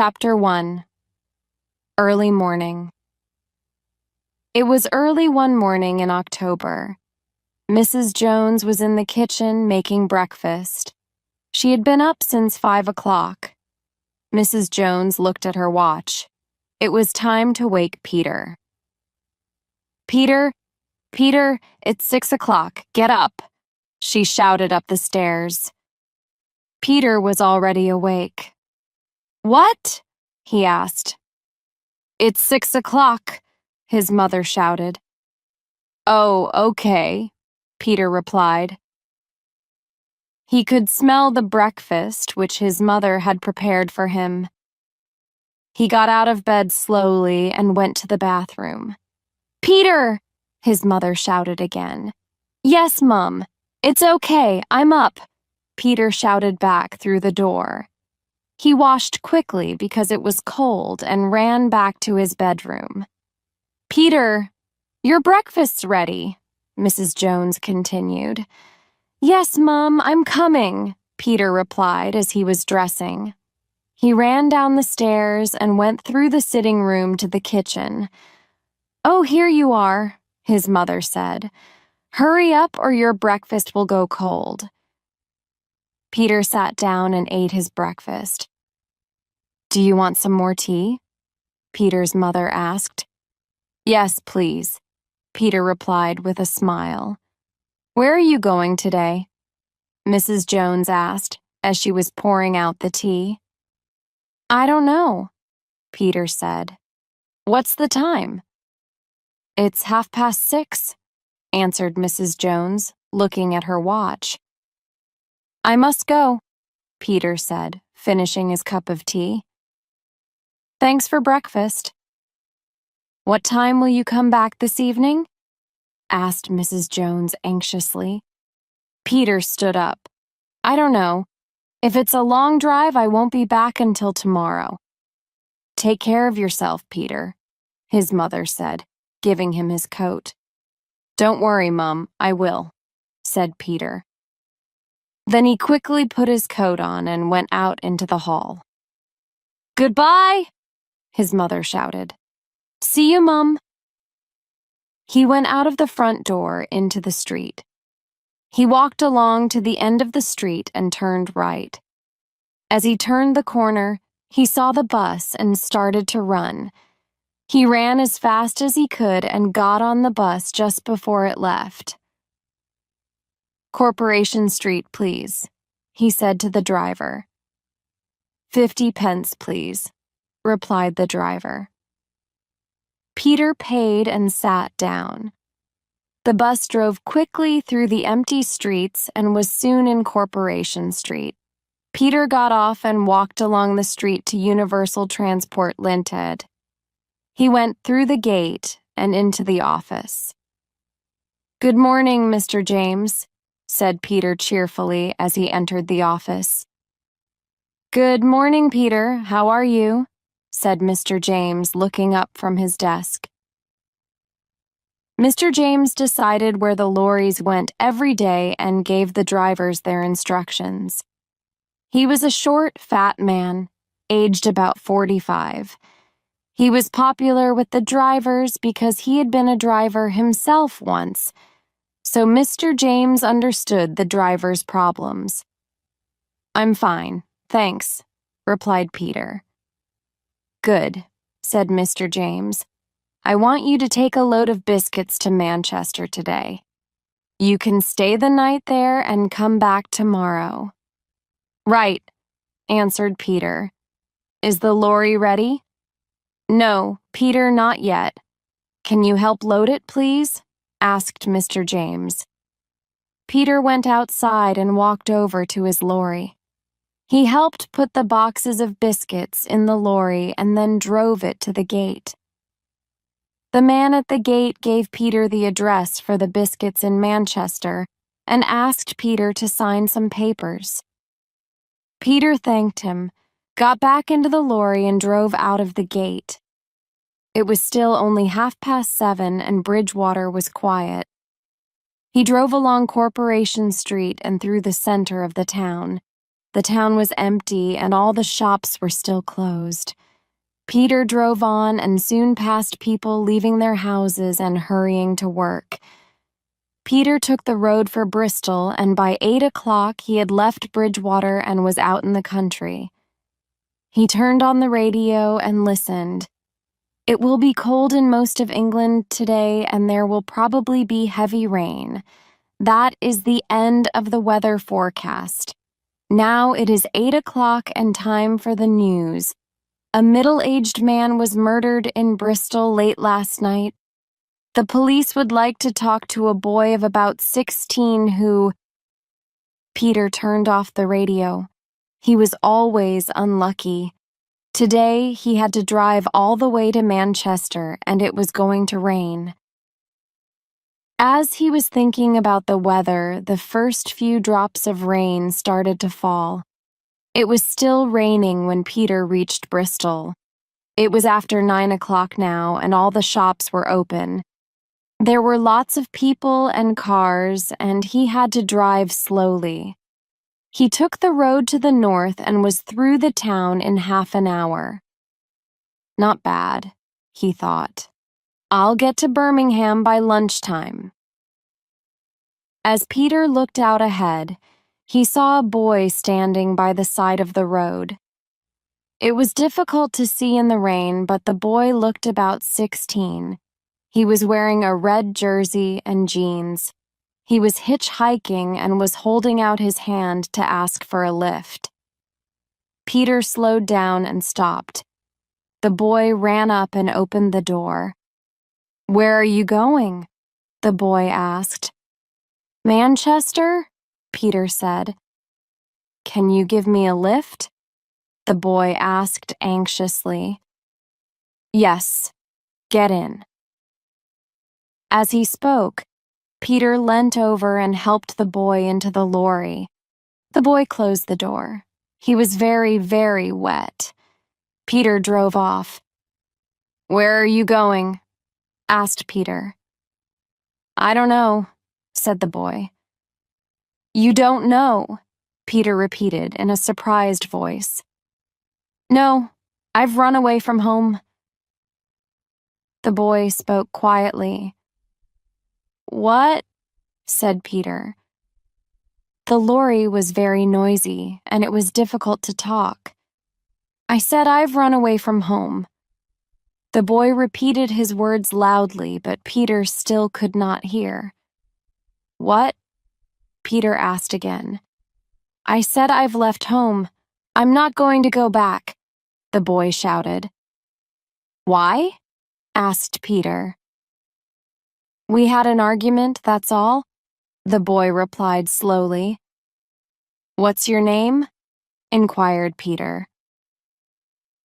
Chapter 1. Early Morning. It was early one morning in October. Mrs. Jones was in the kitchen making breakfast. She had been up since 5 o'clock. Mrs. Jones looked at her watch. It was time to wake Peter. Peter, it's 6 o'clock. Get up, she shouted up the stairs. Peter was already awake. What? He asked. It's 6 o'clock, his mother shouted. Oh, okay, Peter replied. He could smell the breakfast which his mother had prepared for him. He got out of bed slowly and went to the bathroom. Peter, his mother shouted again. Yes, Mum. It's okay, I'm up, Peter shouted back through the door. He washed quickly because it was cold and ran back to his bedroom. Peter, your breakfast's ready, Mrs. Jones continued. Yes, Mum, I'm coming, Peter replied as he was dressing. He ran down the stairs and went through the sitting room to the kitchen. Oh, here you are, his mother said. Hurry up or your breakfast will go cold. Peter sat down and ate his breakfast. Do you want some more tea? Peter's mother asked. Yes, please, Peter replied with a smile. Where are you going today? Mrs. Jones asked as she was pouring out the tea. I don't know, Peter said. What's the time? It's 6:30, answered Mrs. Jones, looking at her watch. I must go, Peter said, finishing his cup of tea. Thanks for breakfast. What time will you come back this evening? Asked Mrs. Jones anxiously. Peter stood up. I don't know. If it's a long drive, I won't be back until tomorrow. Take care of yourself, Peter, his mother said, giving him his coat. Don't worry, Mum, I will, said Peter. Then he quickly put his coat on and went out into the hall. Goodbye, his mother shouted. See you, Mum. He went out of the front door into the street. He walked along to the end of the street and turned right. As he turned the corner, he saw the bus and started to run. He ran as fast as he could and got on the bus just before it left. Corporation Street, please, he said to the driver. 50 pence, please, replied the driver. Peter paid and sat down. The bus drove quickly through the empty streets and was soon in Corporation Street. Peter got off and walked along the street to Universal Transport Limited. He went through the gate and into the office. Good morning, Mr. James, said Peter cheerfully as he entered the office. Good morning, Peter. How are you? Said Mr. James, looking up from his desk. Mr. James decided where the lorries went every day and gave the drivers their instructions. He was a short, fat man, aged about 45. He was popular with the drivers because he had been a driver himself once, so Mr. James understood the drivers' problems. I'm fine, thanks, replied Peter. Good, said Mr. James. I want you to take a load of biscuits to Manchester today. You can stay the night there and come back tomorrow. Right, answered Peter. Is the lorry ready? No, Peter, not yet. Can you help load it, please? Asked Mr. James. Peter went outside and walked over to his lorry. He helped put the boxes of biscuits in the lorry and then drove it to the gate. The man at the gate gave Peter the address for the biscuits in Manchester and asked Peter to sign some papers. Peter thanked him, got back into the lorry and drove out of the gate. It was still only 7:30 and Bridgewater was quiet. He drove along Corporation Street and through the center of the town. The town was empty and all the shops were still closed. Peter drove on and soon passed people leaving their houses and hurrying to work. Peter took the road for Bristol, and by 8 o'clock he had left Bridgewater and was out in the country. He turned on the radio and listened. It will be cold in most of England today, and there will probably be heavy rain. That is the end of the weather forecast. Now it is 8 o'clock and time for the news. A middle-aged man was murdered in Bristol late last night. The police would like to talk to a boy of about 16 who... Peter turned off the radio. He was always unlucky. Today he had to drive all the way to Manchester, and it was going to rain. As he was thinking about the weather, the first few drops of rain started to fall. It was still raining when Peter reached Bristol. It was after 9 o'clock now, and all the shops were open. There were lots of people and cars, and he had to drive slowly. He took the road to the north and was through the town in half an hour. Not bad, he thought. I'll get to Birmingham by lunchtime. As Peter looked out ahead, he saw a boy standing by the side of the road. It was difficult to see in the rain, but the boy looked about 16. He was wearing a red jersey and jeans. He was hitchhiking and was holding out his hand to ask for a lift. Peter slowed down and stopped. The boy ran up and opened the door. "Where are you going?" the boy asked. "Manchester?" Peter said. "Can you give me a lift?" the boy asked anxiously. "Yes, get in." As he spoke, Peter leant over and helped the boy into the lorry. The boy closed the door. He was very, very wet. Peter drove off. "Where are you going?" asked Peter. "I don't know," said the boy. "You don't know," Peter repeated in a surprised voice. "No, I've run away from home." The boy spoke quietly. "What?" said Peter. The lorry was very noisy, and it was difficult to talk. "I said I've run away from home." The boy repeated his words loudly, but Peter still could not hear. "What?" Peter asked again. "I said I've left home. I'm not going to go back," the boy shouted. "Why?" asked Peter. "We had an argument, that's all," the boy replied slowly. "What's your name?" inquired Peter.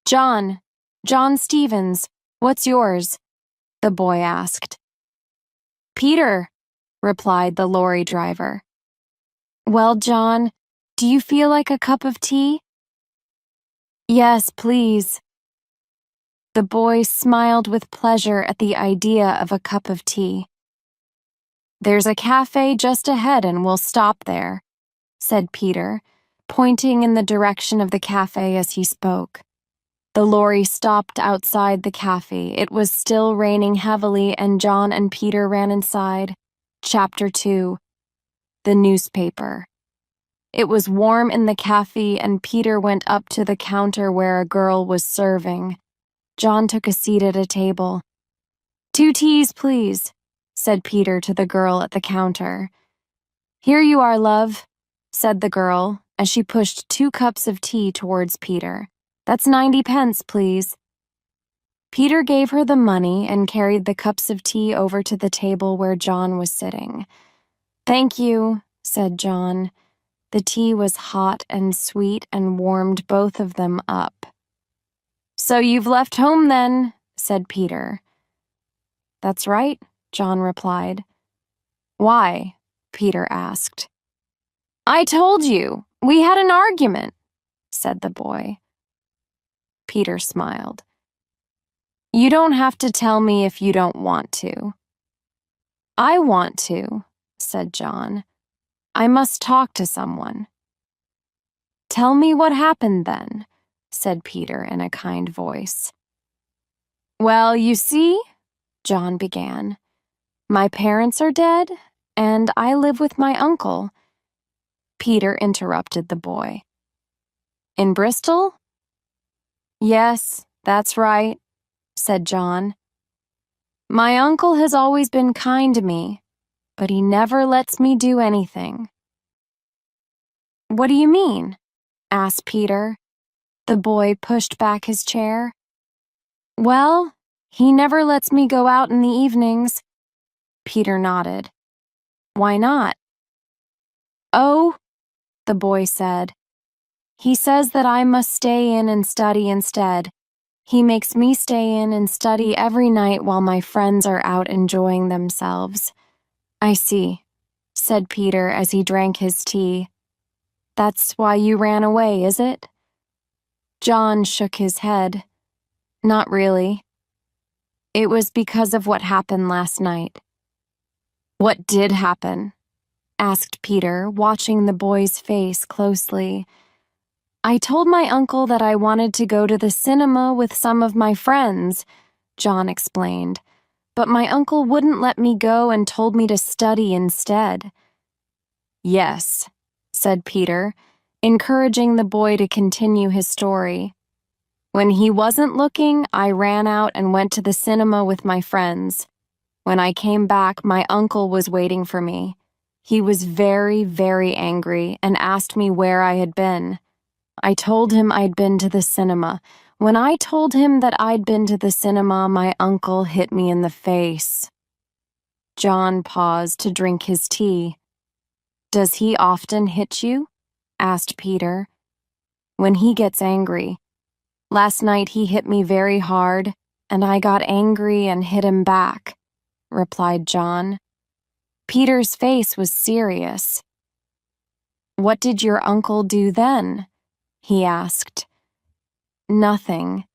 "John Stevens. What's yours?" the boy asked. "Peter," replied the lorry driver. "Well, John, do you feel like a cup of tea?" "Yes, please." The boy smiled with pleasure at the idea of a cup of tea. "There's a cafe just ahead and we'll stop there," said Peter, pointing in the direction of the cafe as he spoke. The lorry stopped outside the cafe. It was still raining heavily, and John and Peter ran inside. Chapter 2. The newspaper. It was warm in the cafe, and Peter went up to the counter where a girl was serving. John took a seat at a table. "2 teas, please," said Peter to the girl at the counter. "Here you are, love," said the girl, as she pushed 2 cups of tea towards Peter. "That's 90 pence, please." Peter gave her the money and carried the cups of tea over to the table where John was sitting. "Thank you," said John. The tea was hot and sweet and warmed both of them up. "So you've left home then," said Peter. "That's right," John replied. "Why?" Peter asked. "I told you. We had an argument," said the boy. Peter smiled. "You don't have to tell me if you don't want to." "I want to," said John. "I must talk to someone." "Tell me what happened then," said Peter in a kind voice. "Well, you see," John began, "my parents are dead, and I live with my uncle." Peter interrupted the boy. "In Bristol?" "Yes, that's right," said John. "My uncle has always been kind to me, but he never lets me do anything." "What do you mean?" asked Peter. The boy pushed back his chair. "Well, he never lets me go out in the evenings." Peter nodded. "Why not?" "Oh," the boy said, "he says that I must stay in and study instead. He makes me stay in and study every night while my friends are out enjoying themselves." "I see," said Peter as he drank his tea. "That's why you ran away, is it?" John shook his head. "Not really. It was because of what happened last night." "What did happen?" asked Peter, watching the boy's face closely. "I told my uncle that I wanted to go to the cinema with some of my friends," John explained, "but my uncle wouldn't let me go and told me to study instead." "Yes," said Peter, encouraging the boy to continue his story. "When he wasn't looking, I ran out and went to the cinema with my friends. When I came back, my uncle was waiting for me. He was very, very angry and asked me where I had been. I told him I'd been to the cinema. When I told him that I'd been to the cinema, my uncle hit me in the face." John paused to drink his tea. "Does he often hit you?" asked Peter. "When he gets angry. Last night he hit me very hard, and I got angry and hit him back," replied John. Peter's face was serious. "What did your uncle do then?" he asked. "Nothing.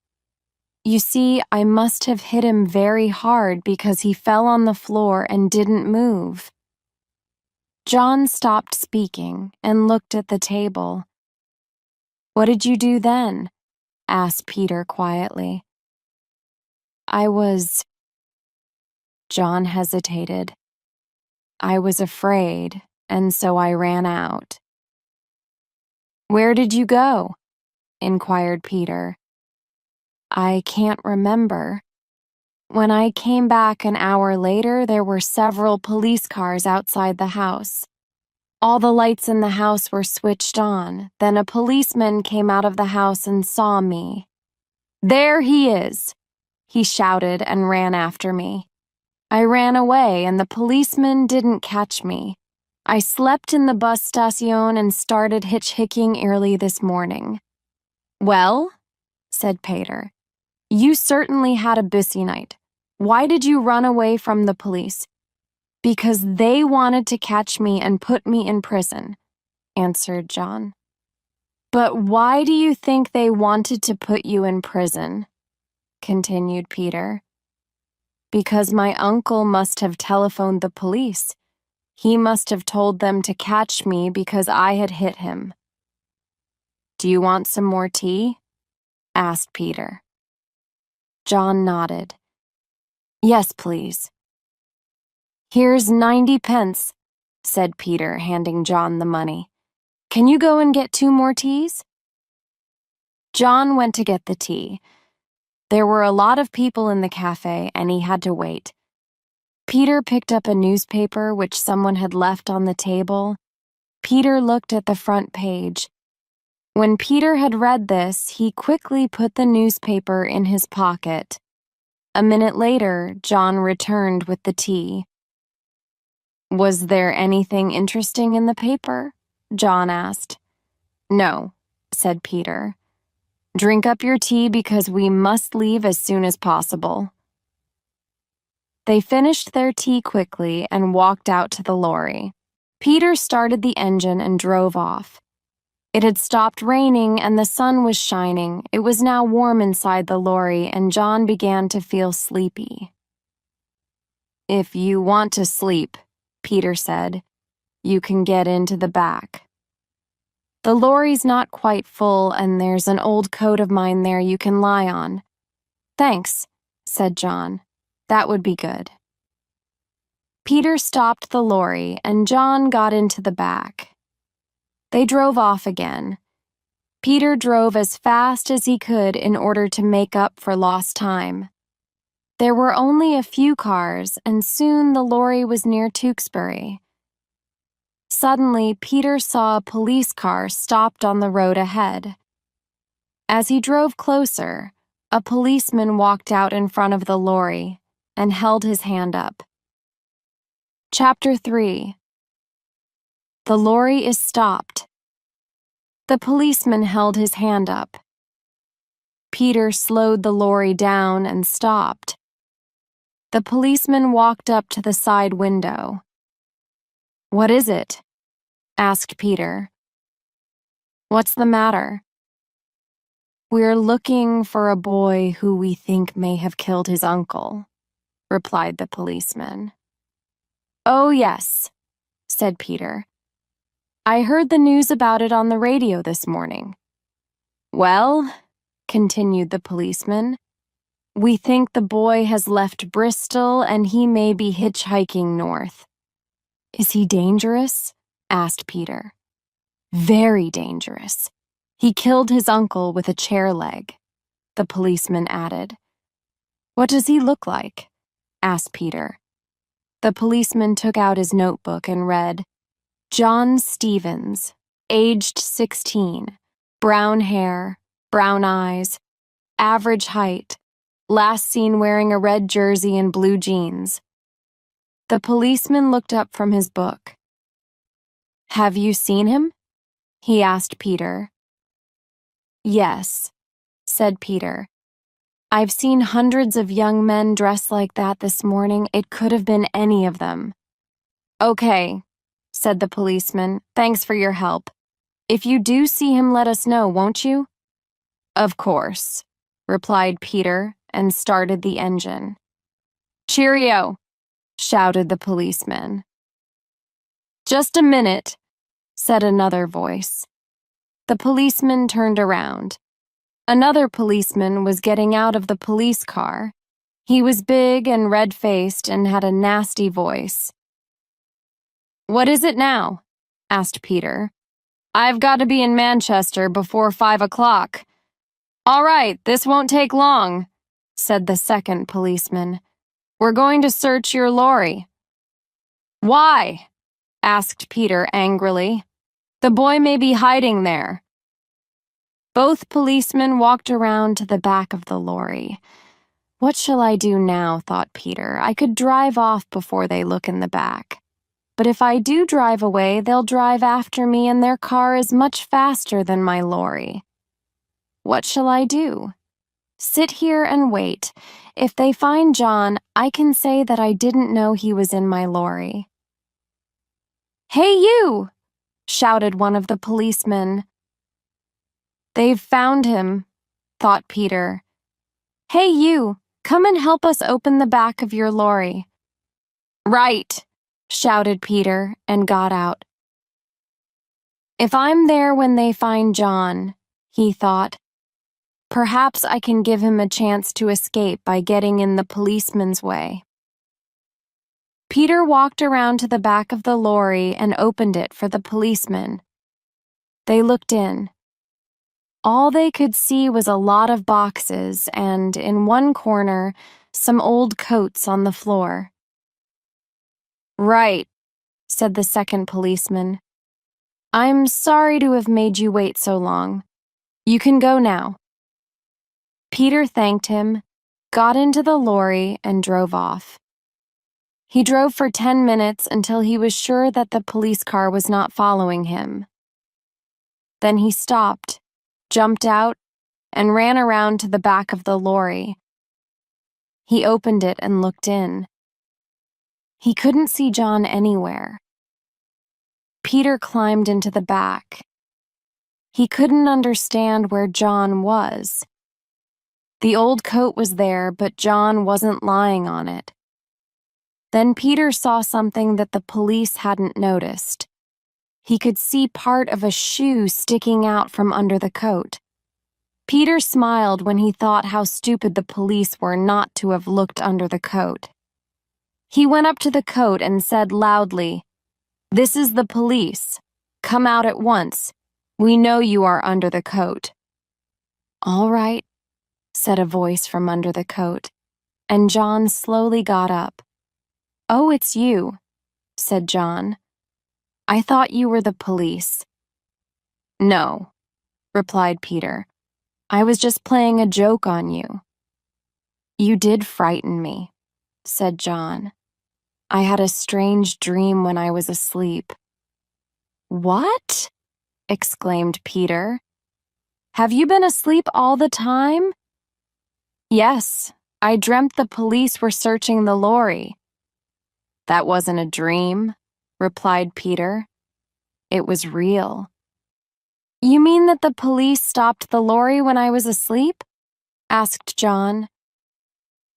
You see, I must have hit him very hard because he fell on the floor and didn't move." John stopped speaking and looked at the table. "What did you do then?" asked Peter quietly. John hesitated. "I was afraid, and so I ran out." "Where did you go?" inquired Peter. "I can't remember. When I came back an hour later, there were several police cars outside the house. All the lights in the house were switched on. Then a policeman came out of the house and saw me. 'There he is!' he shouted and ran after me. I ran away and the policeman didn't catch me. I slept in the bus station and started hitchhiking early this morning." "Well," said Peter, "you certainly had a busy night. Why did you run away from the police?" "Because they wanted to catch me and put me in prison," answered John. "But why do you think they wanted to put you in prison?" continued Peter. "Because my uncle must have telephoned the police. He must have told them to catch me because I had hit him." "Do you want some more tea?" asked Peter. John nodded. "Yes, please." "Here's 90 pence, said Peter, handing John the money. "Can you go and get 2 more teas?" John went to get the tea. There were a lot of people in the cafe, and he had to wait. Peter picked up a newspaper which someone had left on the table. Peter looked at the front page. When Peter had read this, he quickly put the newspaper in his pocket. A minute later, John returned with the tea. "Was there anything interesting in the paper?" John asked. "No," said Peter. "Drink up your tea because we must leave as soon as possible." They finished their tea quickly and walked out to the lorry. Peter started the engine and drove off. It had stopped raining and the sun was shining. It was now warm inside the lorry and John began to feel sleepy. "If you want to sleep," Peter said, "you can get into the back." The lorry's not quite full, and there's an old coat of mine there you can lie on." "Thanks," said John. "That would be good." Peter stopped the lorry, and John got into the back. They drove off again. Peter drove as fast as he could in order to make up for lost time. There were only a few cars, and soon the lorry was near Tewksbury. Suddenly, Peter saw a police car stopped on the road ahead. As he drove closer, a policeman walked out in front of the lorry and held his hand up. Chapter 3. The lorry is stopped. The policeman held his hand up. Peter slowed the lorry down and stopped. The policeman walked up to the side window. "What is it?" asked Peter. "What's the matter?" "We're looking for a boy who we think may have killed his uncle," replied the policeman. "Oh, yes," said Peter. "I heard the news about it on the radio this morning." "Well," continued the policeman, "we think the boy has left Bristol and he may be hitchhiking north." "Is he dangerous?" asked Peter. "Very dangerous. He killed his uncle with a chair leg," the policeman added. "What does he look like?" asked Peter. The policeman took out his notebook and read, "John Stevens, aged 16, brown hair, brown eyes, average height, last seen wearing a red jersey and blue jeans." The policeman looked up from his book. "Have you seen him?" he asked Peter. "Yes," said Peter. "I've seen hundreds of young men dressed like that this morning. It could have been any of them." "Okay," said the policeman. "Thanks for your help. If you do see him, let us know, won't you?" "Of course," replied Peter and started the engine. "Cheerio," shouted the policeman. "Just a minute," said another voice. The policeman turned around. Another policeman was getting out of the police car. He was big and red-faced and had a nasty voice. "What is it now?" asked Peter. "I've got to be in Manchester before 5 o'clock. "All right, this won't take long," said the second policeman. "We're going to search your lorry." "Why?" asked Peter angrily. "The boy may be hiding there." Both policemen walked around to the back of the lorry. "What shall I do now?" thought Peter. "I could drive off before they look in the back. But if I do drive away, they'll drive after me, and their car is much faster than my lorry. What shall I do? Sit here and wait. If they find John, I can say that I didn't know he was in my lorry." "Hey, you!" shouted one of the policemen. "They've found him," thought Peter. "Hey, you! Come and help us open the back of your lorry." "Right!" shouted Peter and got out. "If I'm there when they find John," he thought, "perhaps I can give him a chance to escape by getting in the policeman's way." Peter walked around to the back of the lorry and opened it for the policemen. They looked in. All they could see was a lot of boxes and, in one corner, some old coats on the floor. "Right," said the second policeman. "I'm sorry to have made you wait so long. You can go now." Peter thanked him, got into the lorry, and drove off. He drove for 10 minutes until he was sure that the police car was not following him. Then he stopped, jumped out, and ran around to the back of the lorry. He opened it and looked in. He couldn't see John anywhere. Peter climbed into the back. He couldn't understand where John was. The old coat was there, but John wasn't lying on it. Then Peter saw something that the police hadn't noticed. He could see part of a shoe sticking out from under the coat. Peter smiled when he thought how stupid the police were not to have looked under the coat. He went up to the coat and said loudly, "This is the police. Come out at once. We know you are under the coat." "All right," said a voice from under the coat, and John slowly got up. "Oh, it's you," said John. "I thought you were the police." "No," replied Peter. "I was just playing a joke on you." "You did frighten me," said John. "I had a strange dream when I was asleep." "What?" exclaimed Peter. "Have you been asleep all the time?" "Yes, I dreamt the police were searching the lorry." "That wasn't a dream," replied Peter. "It was real." "You mean that the police stopped the lorry when I was asleep?" asked John.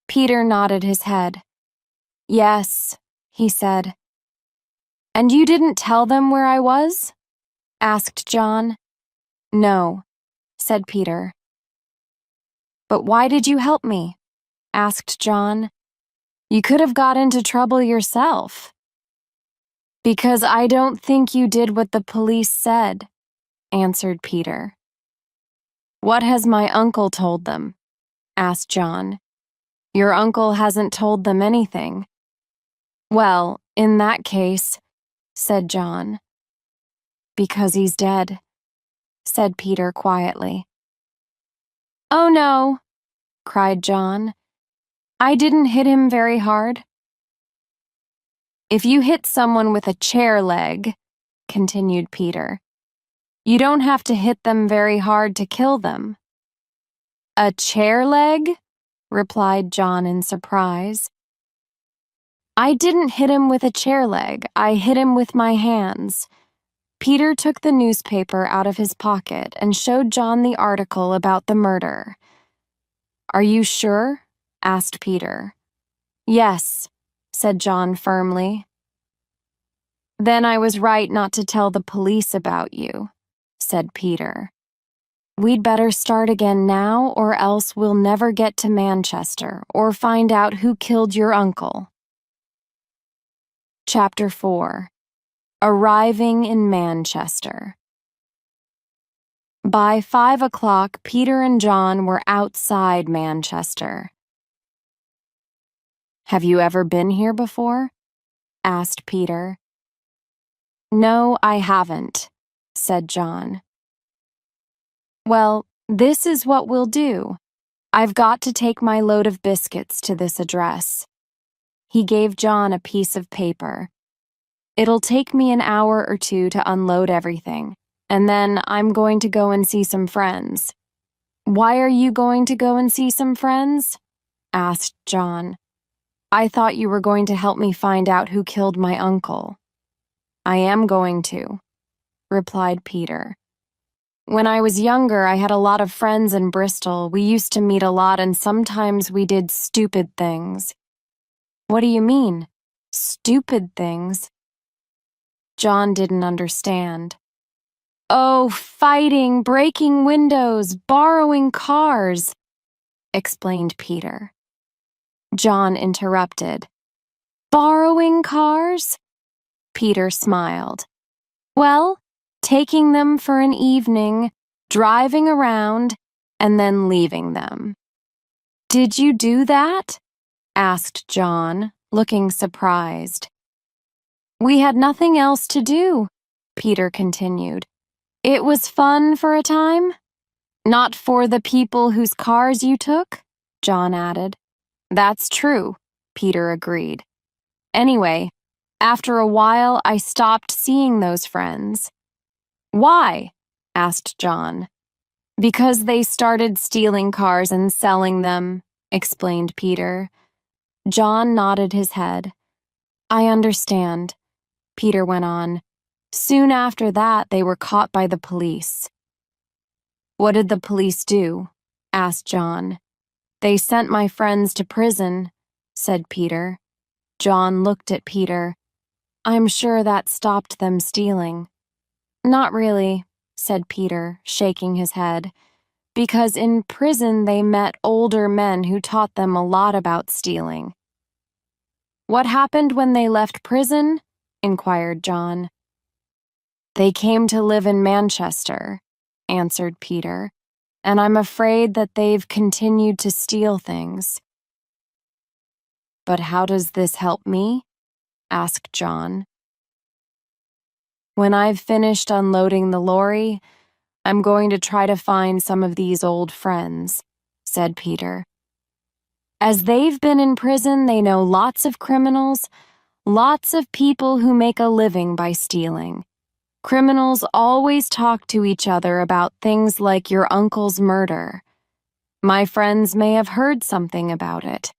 Peter nodded his head. "Yes," he said. "And you didn't tell them where I was?" asked John. "No," said Peter. "But why did you help me?" asked John. "You could have got into trouble yourself." "Because I don't think you did what the police said," answered Peter. "What has my uncle told them?" asked John. "Your uncle hasn't told them anything." "Well, in that case," said John. "Because he's dead," said Peter quietly. "Oh no," cried John. "I didn't hit him very hard." "If you hit someone with a chair leg," continued Peter, "you don't have to hit them very hard to kill them." "A chair leg?" replied John in surprise. "I didn't hit him with a chair leg. I hit him with my hands." Peter took the newspaper out of his pocket and showed John the article about the murder. "Are you sure?" asked Peter. "Yes," said John firmly. "Then I was right not to tell the police about you," said Peter. "We'd better start again now, or else we'll never get to Manchester or find out who killed your uncle." Chapter 4. Arriving in Manchester. By 5 o'clock, Peter and John were outside Manchester. "Have you ever been here before?" asked Peter. "No, I haven't," said John. "Well, this is what we'll do. I've got to take my load of biscuits to this address." He gave John a piece of paper. "It'll take me an hour or two to unload everything, and then I'm going to go and see some friends." "Why are you going to go and see some friends?" asked John. "I thought you were going to help me find out who killed my uncle." "I am going to," replied Peter. "When I was younger, I had a lot of friends in Bristol. We used to meet a lot, and sometimes we did stupid things." "What do you mean, stupid things?" John didn't understand. "Oh, fighting, breaking windows, borrowing cars," explained Peter. John interrupted. "Borrowing cars?" Peter smiled. "Well, taking them for an evening, driving around, and then leaving them." "Did you do that?" asked John, looking surprised. "We had nothing else to do," Peter continued. "It was fun for a time." "Not for the people whose cars you took?" John added. "That's true," Peter agreed. "Anyway, after a while I stopped seeing those friends." "Why?" asked John. "Because they started stealing cars and selling them," explained Peter. John nodded his head. "I understand," Peter went on. "Soon after that, they were caught by the police." "What did the police do?" asked John. "They sent my friends to prison," said Peter. John looked at Peter. "I'm sure that stopped them stealing." Not really, said Peter, shaking his head, because in prison they met older men who taught them a lot about stealing. What happened when they left prison? Inquired John. They came to live in Manchester, answered Peter, and I'm afraid that they've continued to steal things. But how does this help me? Asked John. When I've finished unloading the lorry, I'm going to try to find some of these old friends, said Peter. As they've been in prison, they know lots of criminals, lots of people who make a living by stealing. Criminals always talk to each other about things like your uncle's murder. My friends may have heard something about it,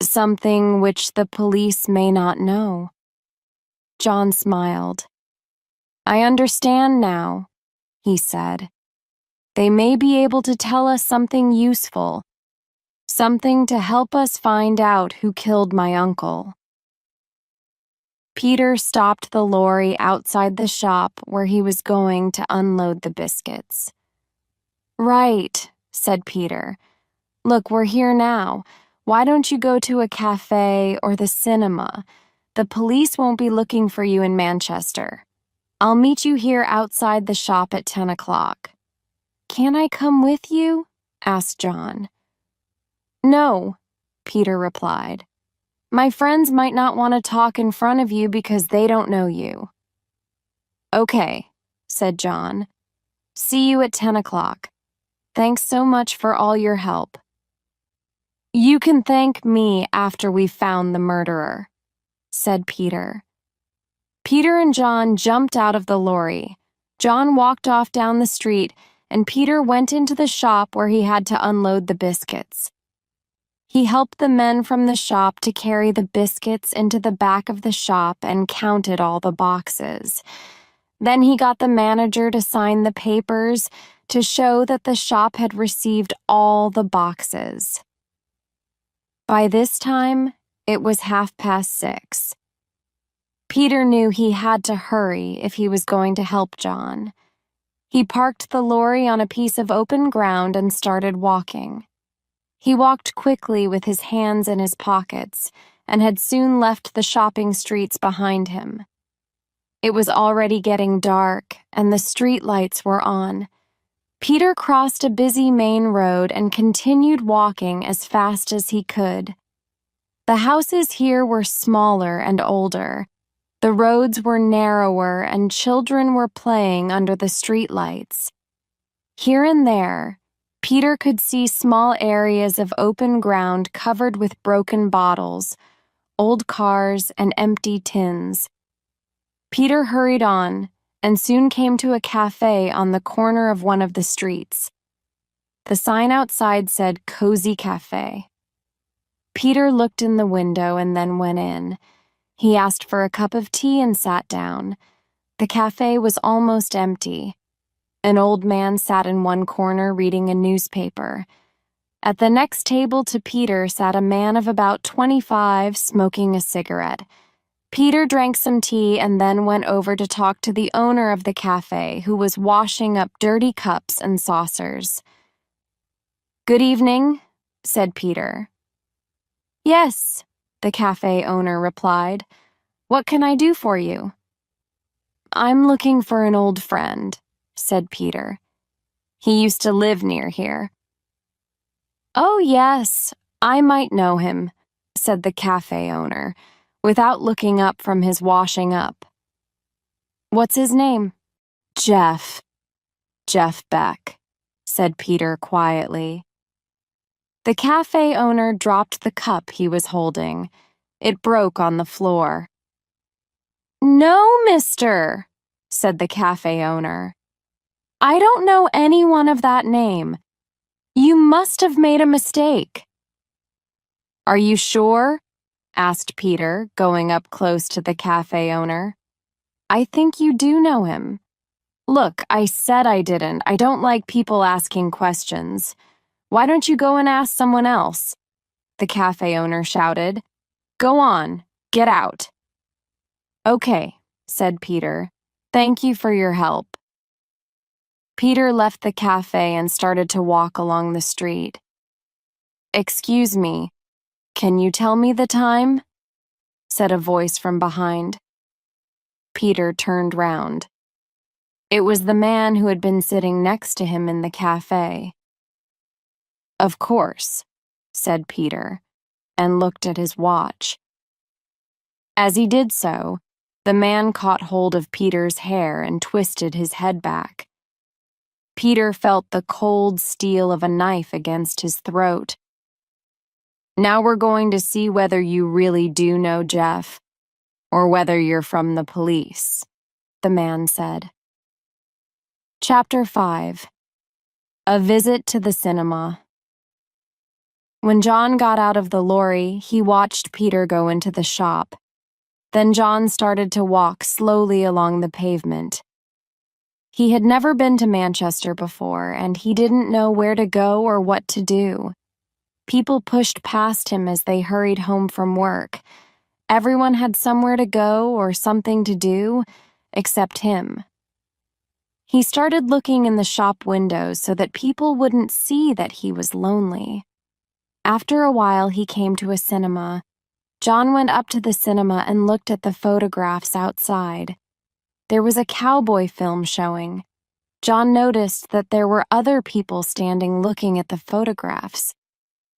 something which the police may not know. John smiled. I understand now, he said. They may be able to tell us something useful, something to help us find out who killed my uncle. Peter stopped the lorry outside the shop where he was going to unload the biscuits. Right, said Peter. Look, we're here now. Why don't you go to a cafe or the cinema? The police won't be looking for you in Manchester. I'll meet you here outside the shop at 10 o'clock. Can I come with you? Asked John. No, Peter replied. My friends might not want to talk in front of you because they don't know you. Okay, said John. See you at 10 o'clock. Thanks so much for all your help. You can thank me after we've found the murderer, said Peter. Peter and John jumped out of the lorry. John walked off down the street, and Peter went into the shop where he had to unload the biscuits. He helped the men from the shop to carry the biscuits into the back of the shop and counted all the boxes. Then he got the manager to sign the papers to show that the shop had received all the boxes. By this time, it was 6:30. Peter knew he had to hurry if he was going to help John. He parked the lorry on a piece of open ground and started walking. He walked quickly with his hands in his pockets and had soon left the shopping streets behind him. It was already getting dark and the street lights were on. Peter crossed a busy main road and continued walking as fast as he could. The houses here were smaller and older. The roads were narrower and children were playing under the street lights. Here and there, Peter could see small areas of open ground covered with broken bottles, old cars, and empty tins. Peter hurried on and soon came to a cafe on the corner of one of the streets. The sign outside said Cozy Cafe. Peter looked in the window and then went in. He asked for a cup of tea and sat down. The cafe was almost empty. An old man sat in one corner reading a newspaper. At the next table to Peter sat a man of about 25 smoking a cigarette. Peter drank some tea and then went over to talk to the owner of the cafe, who was washing up dirty cups and saucers. Good evening, said Peter. Yes, the cafe owner replied. What can I do for you? I'm looking for an old friend, said Peter. He used to live near here. Oh, yes, I might know him, said the cafe owner, without looking up from his washing up. What's his name? Jeff Beck, said Peter quietly. The cafe owner dropped the cup he was holding. It broke on the floor. No, mister, said the cafe owner. I don't know anyone of that name. You must have made a mistake. Are you sure? Asked Peter, going up close to the cafe owner. I think you do know him. Look, I said I didn't. I don't like people asking questions. Why don't you go and ask someone else? The cafe owner shouted. Go on, get out. Okay, said Peter. Thank you for your help. Peter left the cafe and started to walk along the street. Excuse me, can you tell me the time? Said a voice from behind. Peter turned round. It was the man who had been sitting next to him in the cafe. Of course, said Peter, and looked at his watch. As he did so, the man caught hold of Peter's hair and twisted his head back. Peter felt the cold steel of a knife against his throat. Now we're going to see whether you really do know Jeff, or whether you're from the police, the man said. Chapter 5. A Visit to the Cinema. When John got out of the lorry, he watched Peter go into the shop. Then John started to walk slowly along the pavement. He had never been to Manchester before, and he didn't know where to go or what to do. People pushed past him as they hurried home from work. Everyone had somewhere to go or something to do, except him. He started looking in the shop windows so that people wouldn't see that he was lonely. After a while, he came to a cinema. John went up to the cinema and looked at the photographs outside. There was a cowboy film showing. John noticed that there were other people standing looking at the photographs.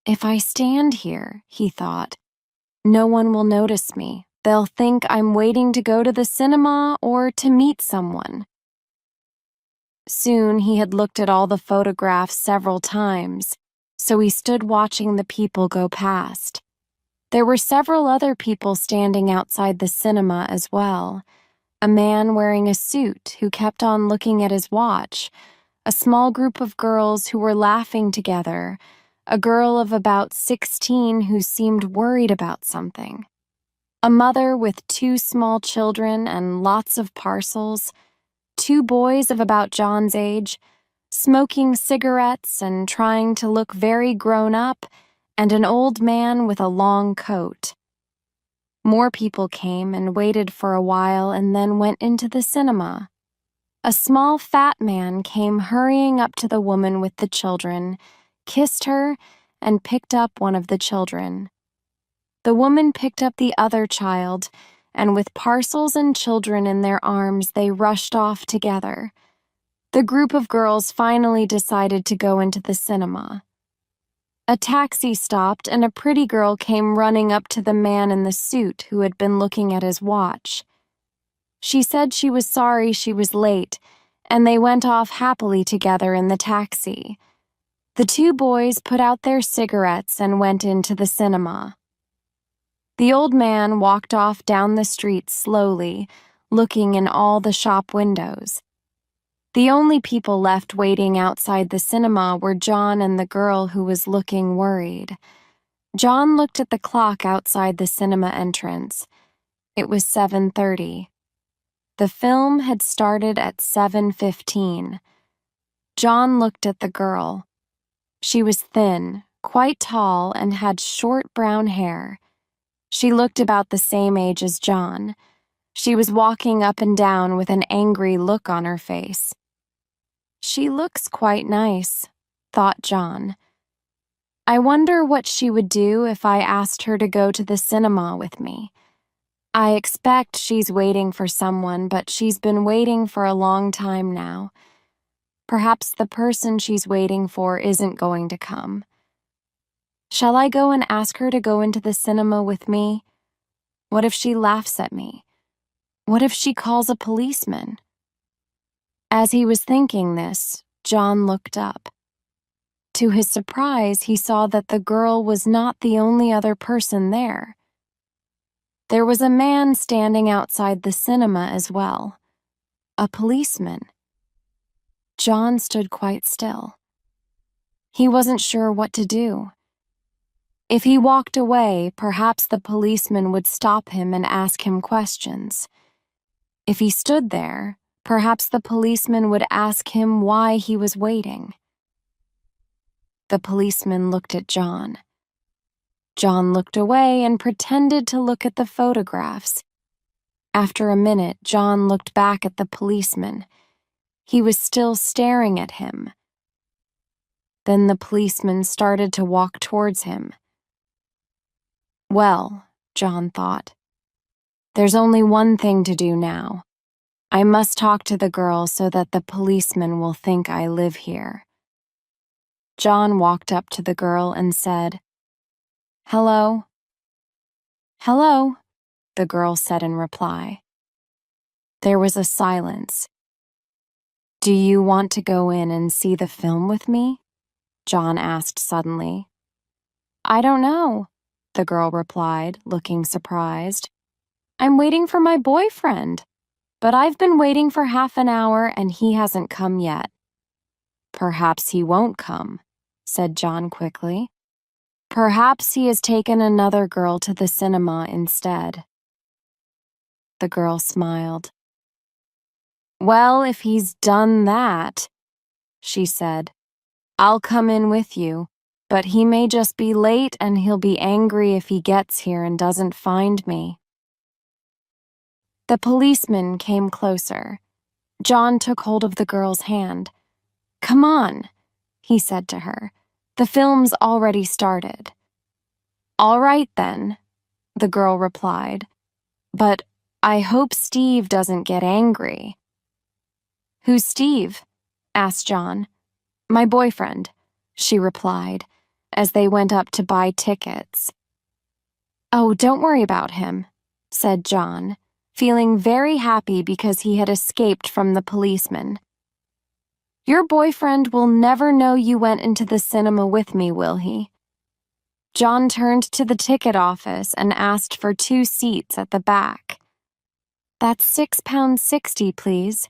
If I stand here, he thought, no one will notice me. They'll think I'm waiting to go to the cinema or to meet someone. Soon he had looked at all the photographs several times, so he stood watching the people go past. There were several other people standing outside the cinema as well. A man wearing a suit who kept on looking at his watch, a small group of girls who were laughing together, a girl of about 16 who seemed worried about something, a mother with 2 small children and lots of parcels, 2 boys of about John's age, smoking cigarettes and trying to look very grown up, and an old man with a long coat. More people came and waited for a while and then went into the cinema. A small fat man came hurrying up to the woman with the children, kissed her, and picked up one of the children. The woman picked up the other child, and with parcels and children in their arms, they rushed off together. The group of girls finally decided to go into the cinema. A taxi stopped, and a pretty girl came running up to the man in the suit who had been looking at his watch. She said she was sorry she was late, and they went off happily together in the taxi. The 2 boys put out their cigarettes and went into the cinema. The old man walked off down the street slowly, looking in all the shop windows. The only people left waiting outside the cinema were John and the girl who was looking worried. John looked at the clock outside the cinema entrance. It was 7:30. The film had started at 7:15. John looked at the girl. She was thin, quite tall, and had short brown hair. She looked about the same age as John. She was walking up and down with an angry look on her face. She looks quite nice, thought John. I wonder what she would do if I asked her to go to the cinema with me. I expect she's waiting for someone, but she's been waiting for a long time now. Perhaps the person she's waiting for isn't going to come. Shall I go and ask her to go into the cinema with me? What if she laughs at me? What if she calls a policeman? As he was thinking this, John looked up. To his surprise, he saw that the girl was not the only other person there. There was a man standing outside the cinema as well. A policeman. John stood quite still. He wasn't sure what to do. If he walked away, perhaps the policeman would stop him and ask him questions. If he stood there, perhaps the policeman would ask him why he was waiting. The policeman looked at John. John looked away and pretended to look at the photographs. After a minute, John looked back at the policeman. He was still staring at him. Then the policeman started to walk towards him. Well, John thought, there's only one thing to do now. I must talk to the girl so that the policeman will think I live here. John walked up to the girl and said, "Hello?" "Hello," the girl said in reply. There was a silence. "Do you want to go in and see the film with me?" John asked suddenly. "I don't know," the girl replied, looking surprised. "I'm waiting for my boyfriend, but I've been waiting for half an hour and he hasn't come yet." "Perhaps he won't come," said John quickly. "Perhaps he has taken another girl to the cinema instead." The girl smiled. "Well, if he's done that," she said, "I'll come in with you, but he may just be late and he'll be angry if he gets here and doesn't find me." The policeman came closer. John took hold of the girl's hand. "Come on," he said to her. "The film's already started." "All right then," the girl replied. "But I hope Steve doesn't get angry." "Who's Steve?" asked John. "My boyfriend," she replied, as they went up to buy tickets. "Oh, don't worry about him," said John, feeling very happy because he had escaped from the policeman. "Your boyfriend will never know you went into the cinema with me, will he?" John turned to the ticket office and asked for 2 seats at the back. "That's £6.60, please,"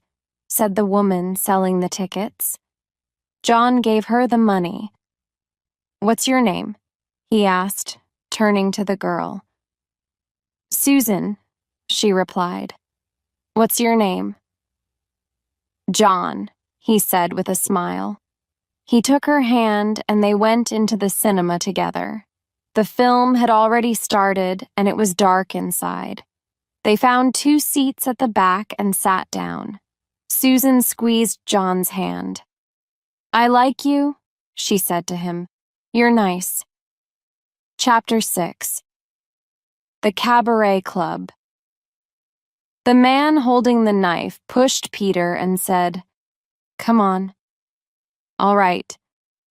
said the woman selling the tickets. John gave her the money. "What's your name?" he asked, turning to the girl. "Susan," she replied. "What's your name?" "John," he said with a smile. He took her hand and they went into the cinema together. The film had already started and it was dark inside. They found 2 seats at the back and sat down. Susan squeezed John's hand. "I like you," she said to him. "You're nice." Chapter 6. The Cabaret Club. The man holding the knife pushed Peter and said, "Come on." "All right,"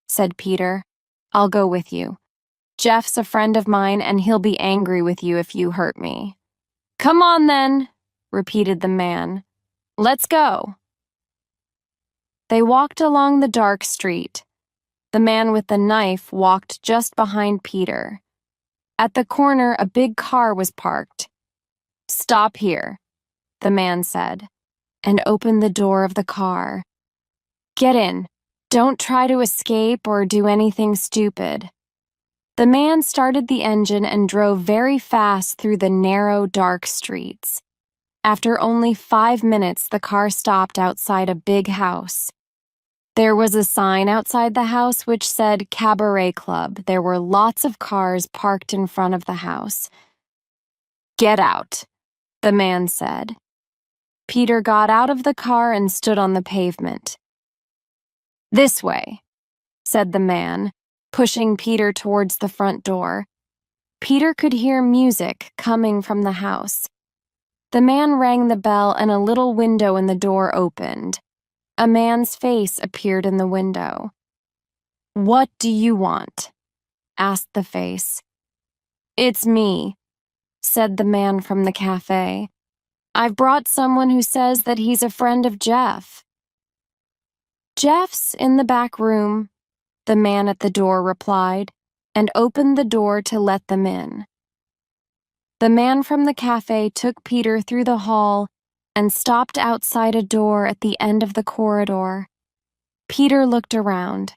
said Peter. "I'll go with you. Jeff's a friend of mine and he'll be angry with you if you hurt me." "Come on then," repeated the man. "Let's go." They walked along the dark street. The man with the knife walked just behind Peter. At the corner, a big car was parked. "Stop here," the man said, and opened the door of the car. "Get in. Don't try to escape or do anything stupid." The man started the engine and drove very fast through the narrow, dark streets. After only 5 minutes, the car stopped outside a big house. There was a sign outside the house which said Cabaret Club. There were lots of cars parked in front of the house. "Get out," the man said. Peter got out of the car and stood on the pavement. "This way," said the man, pushing Peter towards the front door. Peter could hear music coming from the house. The man rang the bell and a little window in the door opened. A man's face appeared in the window. "What do you want?" asked the face. "It's me," said the man from the cafe. "I've brought someone who says that he's a friend of Jeff." "Jeff's in the back room," the man at the door replied, and opened the door to let them in. The man from the cafe took Peter through the hall and stopped outside a door at the end of the corridor. Peter looked around.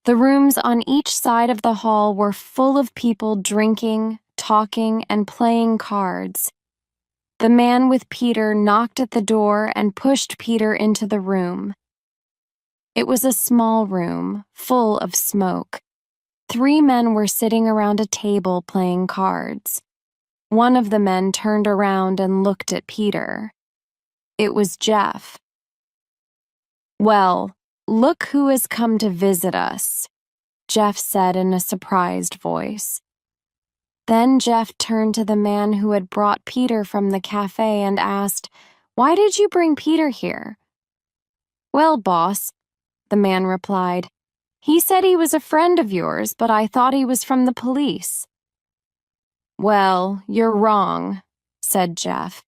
The rooms on each side of the hall were full of people drinking, talking, and playing cards. The man with Peter knocked at the door and pushed Peter into the room. It was a small room, full of smoke. 3 men were sitting around a table playing cards. One of the men turned around and looked at Peter. It was Jeff. "Well, look who has come to visit us," Jeff said in a surprised voice. Then Jeff turned to the man who had brought Peter from the cafe and asked, "Why did you bring Peter here?" "Well, boss," the man replied, "he said he was a friend of yours, but I thought he was from the police." "Well, you're wrong," said Jeff.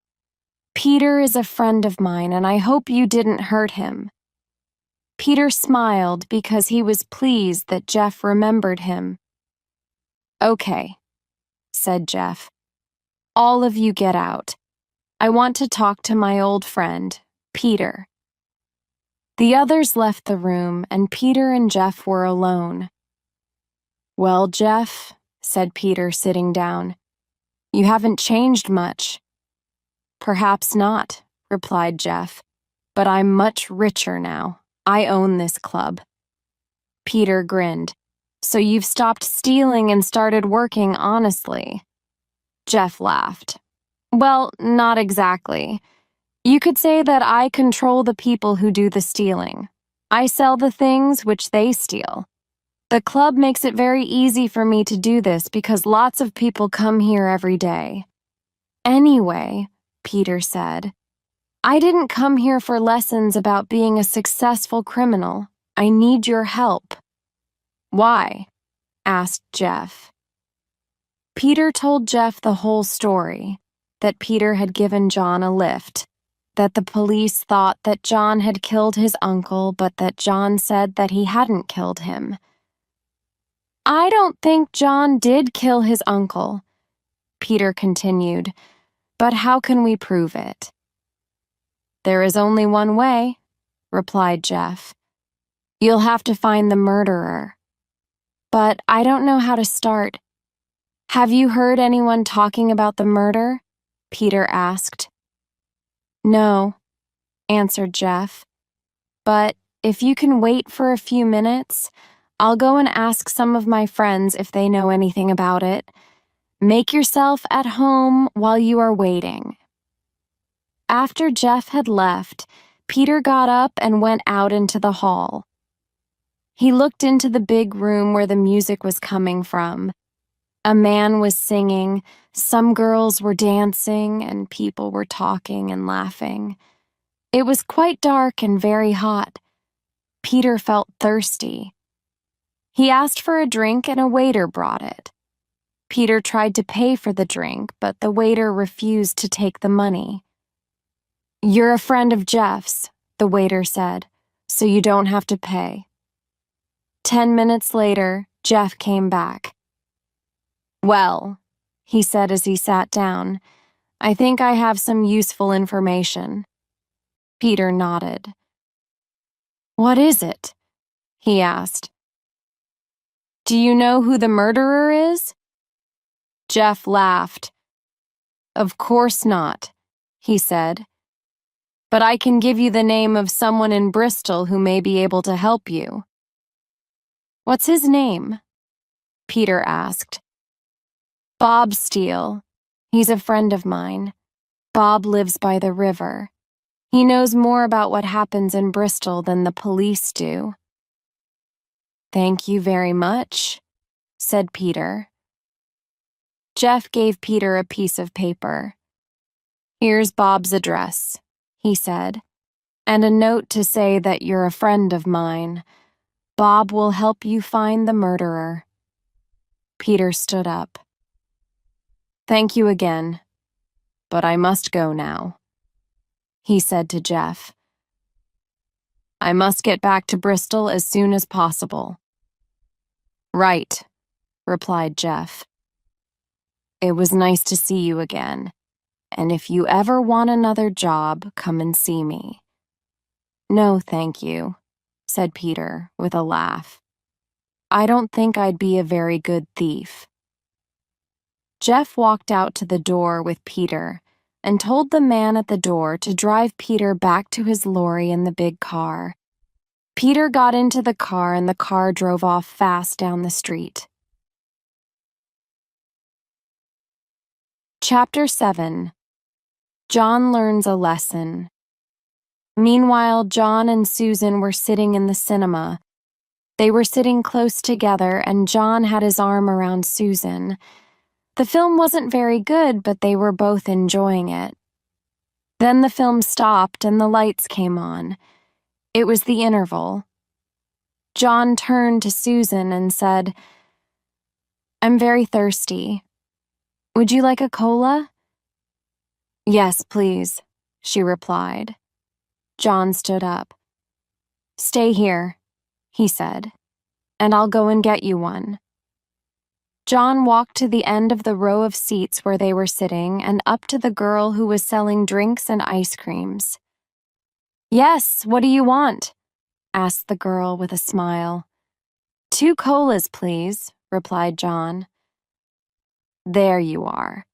"Peter is a friend of mine, and I hope you didn't hurt him." Peter smiled because he was pleased that Jeff remembered him. "Okay," said Jeff. "All of you get out. I want to talk to my old friend, Peter." The others left the room, and Peter and Jeff were alone. "Well, Jeff," said Peter, sitting down, "you haven't changed much." "Perhaps not," replied Jeff, "but I'm much richer now. I own this club." Peter grinned. "So you've stopped stealing and started working honestly?" Jeff laughed. "Well, not exactly. You could say that I control the people who do the stealing. I sell the things which they steal. The club makes it very easy for me to do this because lots of people come here every day." "Anyway," Peter said, "I didn't come here for lessons about being a successful criminal. I need your help." "Why?" asked Jeff. Peter told Jeff the whole story, that Peter had given John a lift, that the police thought that John had killed his uncle, but that John said that he hadn't killed him. "I don't think John did kill his uncle," Peter continued, "but how can we prove it?" "There is only one way," replied Jeff. "You'll have to find the murderer." "But I don't know how to start." "Have you heard anyone talking about the murder?" Peter asked. "No," answered Jeff. "But if you can wait for a few minutes, I'll go and ask some of my friends if they know anything about it. Make yourself at home while you are waiting." After Jeff had left, Peter got up and went out into the hall. He looked into the big room where the music was coming from. A man was singing, some girls were dancing, and people were talking and laughing. It was quite dark and very hot. Peter felt thirsty. He asked for a drink and a waiter brought it. Peter tried to pay for the drink, but the waiter refused to take the money. "You're a friend of Jeff's," the waiter said, "so you don't have to pay." 10 minutes later, Jeff came back. "Well," he said as he sat down, "I think I have some useful information." Peter nodded. "What is it?" he asked. "Do you know who the murderer is?" Jeff laughed. "Of course not," he said. "But I can give you the name of someone in Bristol who may be able to help you." "What's his name?" Peter asked. "Bob Steele. He's a friend of mine. Bob lives by the river. He knows more about what happens in Bristol than the police do." "Thank you very much," said Peter. Jeff gave Peter a piece of paper. "Here's Bob's address," he said, "and a note to say that you're a friend of mine. Bob will help you find the murderer." Peter stood up. "Thank you again, but I must go now," he said to Jeff. "I must get back to Bristol as soon as possible." "Right," replied Jeff. "It was nice to see you again, and if you ever want another job, come and see me." "No, thank you," said Peter with a laugh. "I don't think I'd be a very good thief." Jeff walked out to the door with Peter and told the man at the door to drive Peter back to his lorry in the big car. Peter got into the car and the car drove off fast down the street. Chapter 7. John learns a lesson. Meanwhile, John and Susan were sitting in the cinema. They were sitting close together, and John had his arm around Susan. The film wasn't very good, but they were both enjoying it. Then the film stopped and the lights came on. It was the interval. John turned to Susan and said, "I'm very thirsty. Would you like a cola?" "Yes, please," she replied. John stood up. "Stay here," he said, "and I'll go and get you one." John walked to the end of the row of seats where they were sitting and up to the girl who was selling drinks and ice creams. "Yes, what do you want?" asked the girl with a smile. "2 colas, please," replied John. "There you are.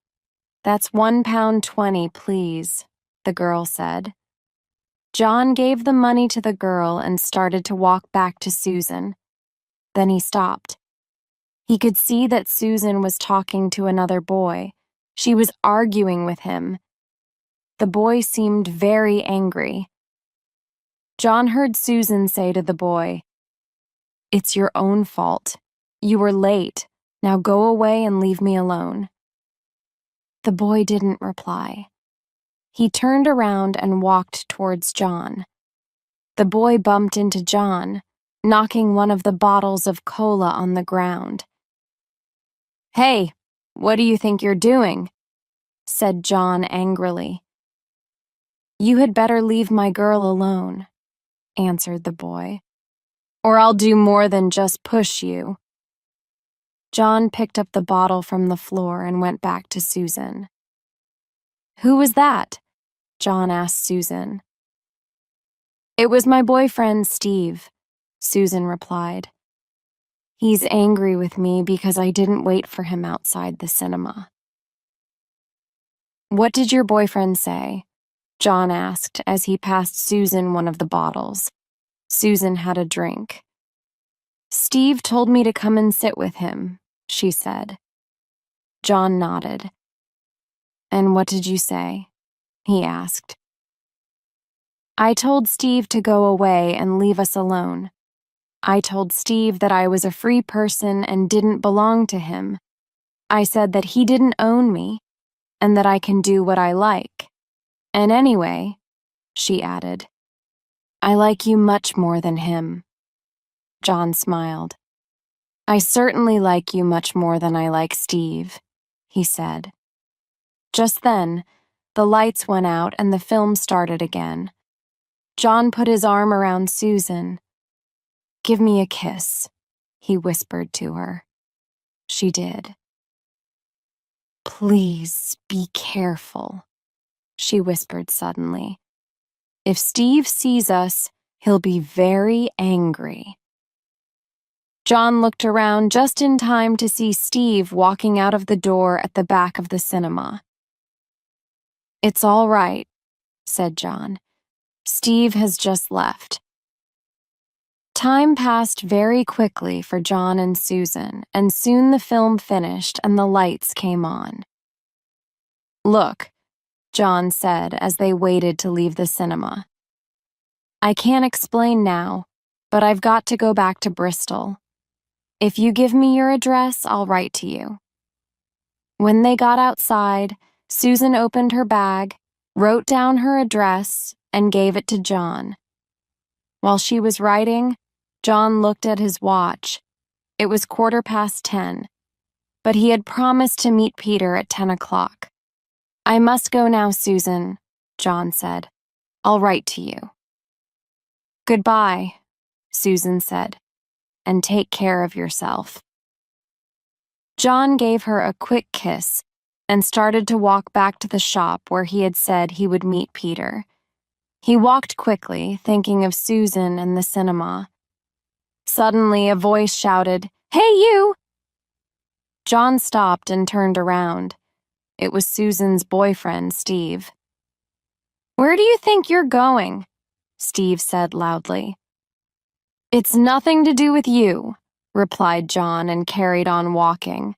That's £1.20, please," the girl said. John gave the money to the girl and started to walk back to Susan. Then he stopped. He could see that Susan was talking to another boy. She was arguing with him. The boy seemed very angry. John heard Susan say to the boy, "It's your own fault. You were late. Now go away and leave me alone." The boy didn't reply. He turned around and walked towards John. The boy bumped into John, knocking one of the bottles of cola on the ground. "Hey, what do you think you're doing?" said John angrily. "You had better leave my girl alone," answered the boy, "or I'll do more than just push you." John picked up the bottle from the floor and went back to Susan. "Who was that?" John asked Susan. "It was my boyfriend, Steve," Susan replied. "He's angry with me because I didn't wait for him outside the cinema." "What did your boyfriend say?" John asked as he passed Susan one of the bottles. Susan had a drink. "Steve told me to come and sit with him," she said. John nodded. "And what did you say?" he asked. "I told Steve to go away and leave us alone. I told Steve that I was a free person and didn't belong to him. I said that he didn't own me and that I can do what I like. And anyway," she added, "I like you much more than him." John smiled. "I certainly like you much more than I like Steve," he said. Just then, the lights went out and the film started again. John put his arm around Susan. "Give me a kiss," he whispered to her. She did. "Please be careful," she whispered suddenly. "If Steve sees us, he'll be very angry." John looked around just in time to see Steve walking out of the door at the back of the cinema. "It's all right," said John. "Steve has just left." Time passed very quickly for John and Susan, and soon the film finished and the lights came on. "Look," John said as they waited to leave the cinema. "I can't explain now, but I've got to go back to Bristol. If you give me your address, I'll write to you." When they got outside, Susan opened her bag, wrote down her address, and gave it to John. While she was writing, John looked at his watch. It was 10:15, but he had promised to meet Peter at 10 o'clock. "I must go now, Susan," John said. "I'll write to you." "Goodbye," Susan said, "and take care of yourself." John gave her a quick kiss and started to walk back to the shop where he had said he would meet Peter. He walked quickly, thinking of Susan and the cinema. Suddenly, a voice shouted, "Hey, you!" John stopped and turned around. It was Susan's boyfriend, Steve. "Where do you think you're going?" Steve said loudly. "It's nothing to do with you," replied John and carried on walking.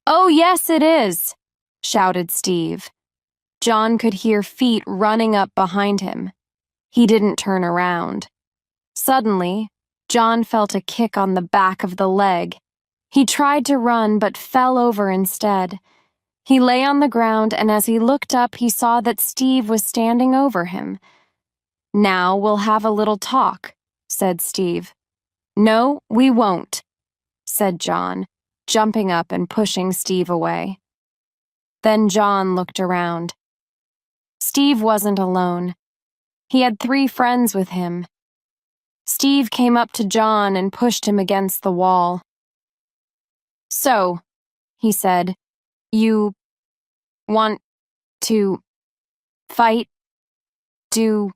"Oh, yes, it is," shouted Steve. John could hear feet running up behind him. He didn't turn around. Suddenly, John felt a kick on the back of the leg. He tried to run but fell over instead. He lay on the ground, and as he looked up, he saw that Steve was standing over him. "Now we'll have a little talk," said Steve. "No, we won't," said John, jumping up and pushing Steve away. Then John looked around. Steve wasn't alone. He had 3 friends with him. Steve came up to John and pushed him against the wall. "So," he said, "you want to fight, do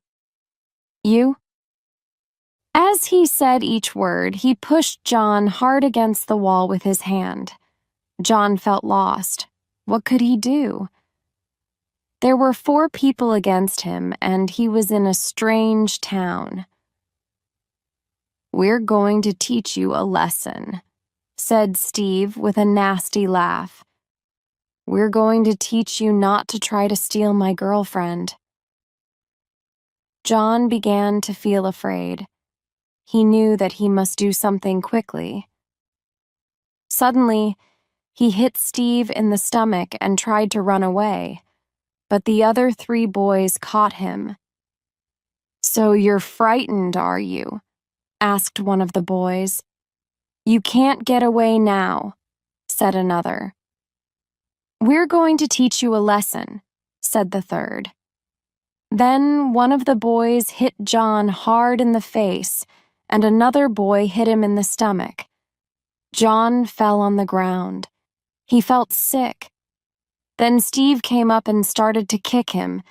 you?" As he said each word, he pushed John hard against the wall with his hand. John felt lost. What could he do? There were 4 people against him, and he was in a strange town. "We're going to teach you a lesson," said Steve with a nasty laugh. "We're going to teach you not to try to steal my girlfriend." John began to feel afraid. He knew that he must do something quickly. Suddenly, he hit Steve in the stomach and tried to run away, but the other 3 boys caught him. "So you're frightened, are you?" asked one of the boys. "You can't get away now," said another. "We're going to teach you a lesson," said the third. Then one of the boys hit John hard in the face, and another boy hit him in the stomach. John fell on the ground. He felt sick. Then Steve came up and started to kick him.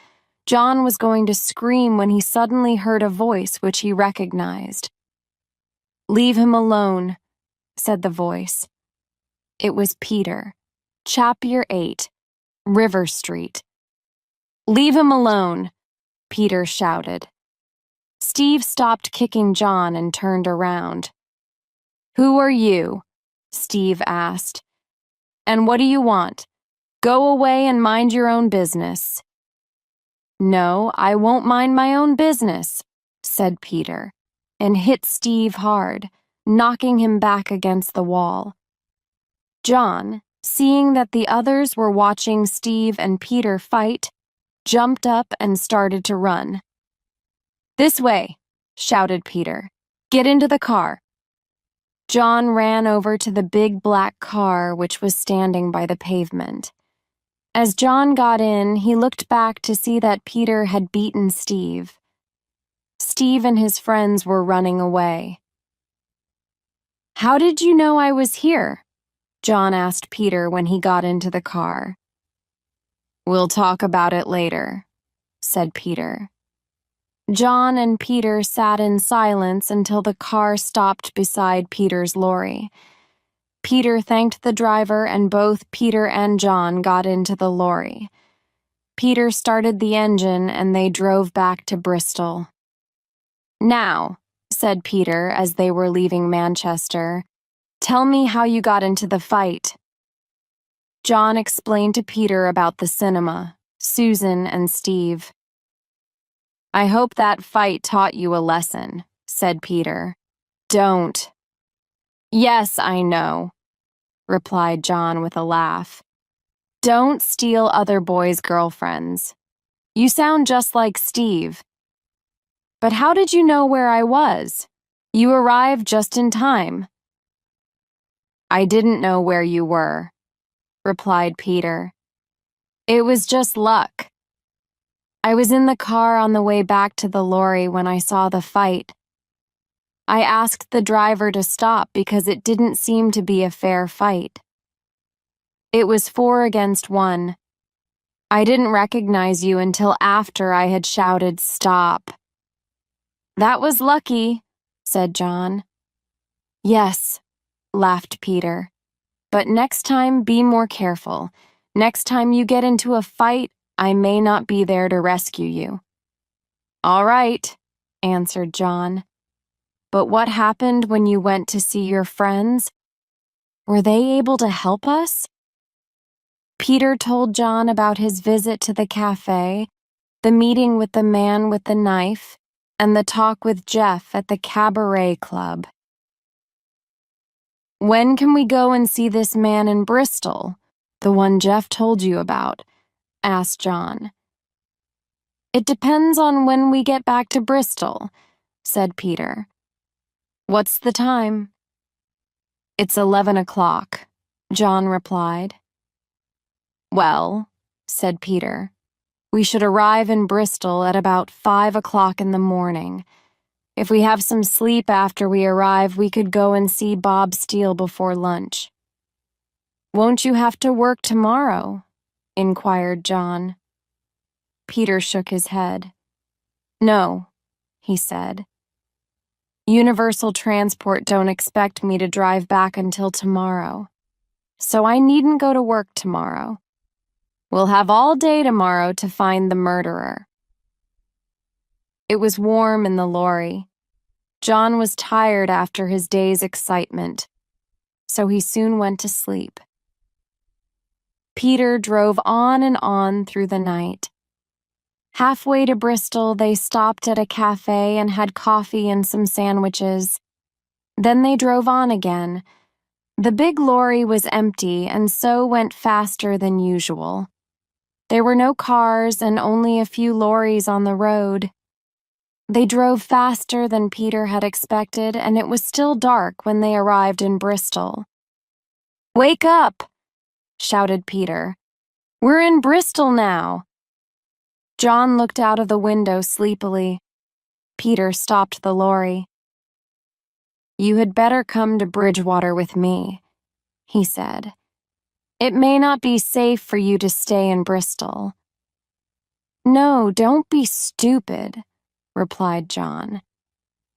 John was going to scream when he suddenly heard a voice which he recognized. "Leave him alone," said the voice. It was Peter, Chapter 8, River Street. "Leave him alone," Peter shouted. Steve stopped kicking John and turned around. "Who are you?" Steve asked. "And what do you want? Go away and mind your own business." "No, I won't mind my own business," said Peter, and hit Steve hard, knocking him back against the wall. John, seeing that the others were watching Steve and Peter fight, jumped up and started to run. "This way," shouted Peter. "Get into the car." John ran over to the big black car which was standing by the pavement. As John got in, he looked back to see that Peter had beaten Steve. Steve and his friends were running away. "How did you know I was here?" John asked Peter when he got into the car. "We'll talk about it later," said Peter. John and Peter sat in silence until the car stopped beside Peter's lorry. Peter thanked the driver, and both Peter and John got into the lorry. Peter started the engine, and they drove back to Bristol. "Now," said Peter as they were leaving Manchester, "tell me how you got into the fight." John explained to Peter about the cinema, Susan, and Steve. "I hope that fight taught you a lesson," said Peter. "Don't." "Yes, I know," replied John with a laugh. "Don't steal other boys' girlfriends. You sound just like Steve." "But how did you know where I was? You arrived just in time." "I didn't know where you were," replied Peter. "It was just luck. I was in the car on the way back to the lorry when I saw the fight. I asked the driver to stop because it didn't seem to be a fair fight. It was 4 against 1. I didn't recognize you until after I had shouted, 'Stop.'" "That was lucky," said John. "Yes," laughed Peter. "But next time, be more careful. Next time you get into a fight, I may not be there to rescue you." "All right," answered John. "But what happened when you went to see your friends? Were they able to help us?" Peter told John about his visit to the cafe, the meeting with the man with the knife, and the talk with Jeff at the cabaret club. "When can we go and see this man in Bristol, the one Jeff told you about?" asked John. "It depends on when we get back to Bristol," said Peter. "What's the time?" "It's 11 o'clock, John replied. "Well," said Peter, "we should arrive in Bristol at about 5 o'clock in the morning. If we have some sleep after we arrive, we could go and see Bob Steele before lunch." "Won't you have to work tomorrow?" inquired John. Peter shook his head. "No," he said. "Universal Transport don't expect me to drive back until tomorrow, so I needn't go to work tomorrow. We'll have all day tomorrow to find the murderer." It was warm in the lorry. John was tired after his day's excitement, so he soon went to sleep. Peter drove on and on through the night. Halfway to Bristol, they stopped at a cafe and had coffee and some sandwiches. Then they drove on again. The big lorry was empty and so went faster than usual. There were no cars and only a few lorries on the road. They drove faster than Peter had expected, and it was still dark when they arrived in Bristol. "Wake up!" shouted Peter. "We're in Bristol now." John looked out of the window sleepily. Peter stopped the lorry. "You had better come to Bridgewater with me," he said. "It may not be safe for you to stay in Bristol." "No, don't be stupid," replied John.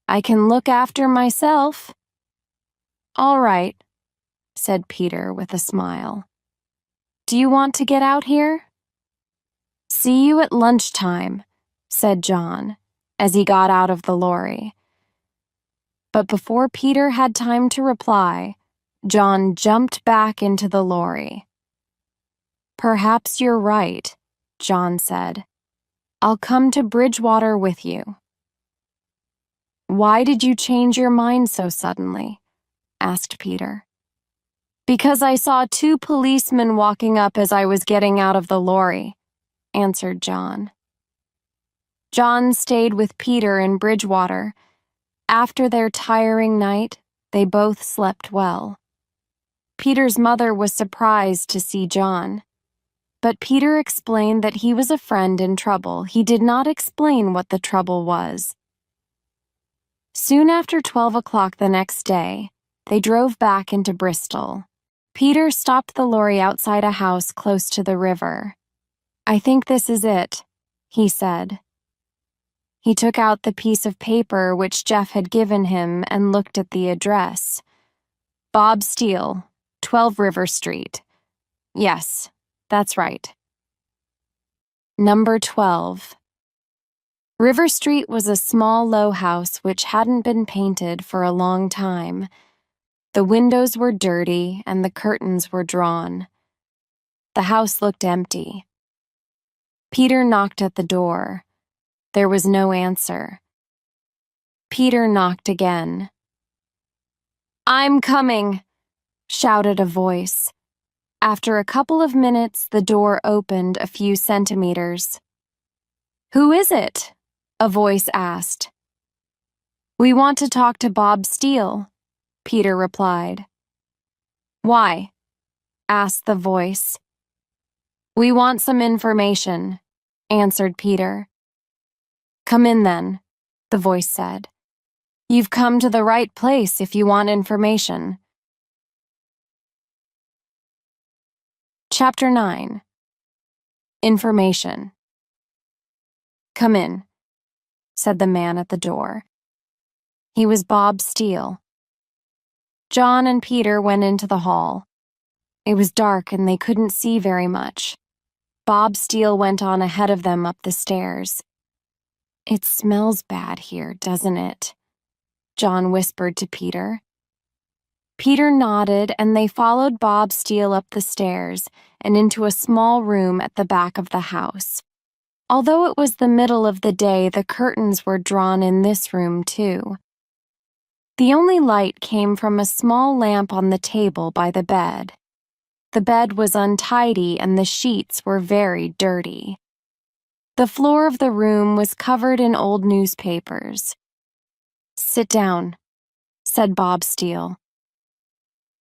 "I can look after myself." "All right," said Peter with a smile. "Do you want to get out here?" "See you at lunchtime," said John, as he got out of the lorry. But before Peter had time to reply, John jumped back into the lorry. "Perhaps you're right," John said. "I'll come to Bridgewater with you." "Why did you change your mind so suddenly?" asked Peter. "Because I saw 2 policemen walking up as I was getting out of the lorry," answered John. John stayed with Peter in Bridgewater. After their tiring night, they both slept well. Peter's mother was surprised to see John, but Peter explained that he was a friend in trouble. He did not explain what the trouble was. Soon after 12 o'clock the next day, they drove back into Bristol. Peter stopped the lorry outside a house close to the river. "I think this is it," he said. He took out the piece of paper which Jeff had given him and looked at the address. "Bob Steele, 12 River Street. Yes, that's right." Number 12. River Street was a small, low house which hadn't been painted for a long time. The windows were dirty and the curtains were drawn. The house looked empty. Peter knocked at the door. There was no answer. Peter knocked again. "I'm coming," shouted a voice. After a couple of minutes, the door opened a few centimeters. "Who is it?" a voice asked. "We want to talk to Bob Steele," Peter replied. "Why?" asked the voice. "We want some information," answered Peter. "Come in then," the voice said. "You've come to the right place if you want information." Chapter 9. Information. "Come in," said the man at the door. He was Bob Steele. John and Peter went into the hall. It was dark and they couldn't see very much. Bob Steele went on ahead of them up the stairs. "It smells bad here, doesn't it?" John whispered to Peter. Peter nodded, and they followed Bob Steele up the stairs and into a small room at the back of the house. Although it was the middle of the day, the curtains were drawn in this room, too. The only light came from a small lamp on the table by the bed. The bed was untidy and the sheets were very dirty. The floor of the room was covered in old newspapers. "Sit down," said Bob Steele.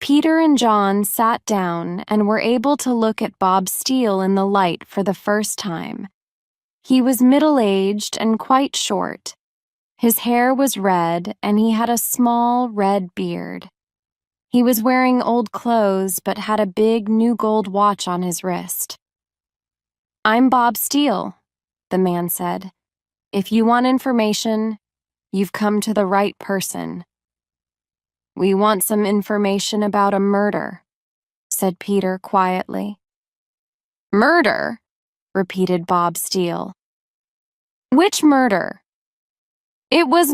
Peter and John sat down and were able to look at Bob Steele in the light for the first time. He was middle-aged and quite short. His hair was red, and he had a small red beard. He was wearing old clothes but had a big new gold watch on his wrist. "I'm Bob Steele," the man said. "If you want information, you've come to the right person." "We want some information about a murder," said Peter quietly. "Murder?" repeated Bob Steele. "Which murder?" "It was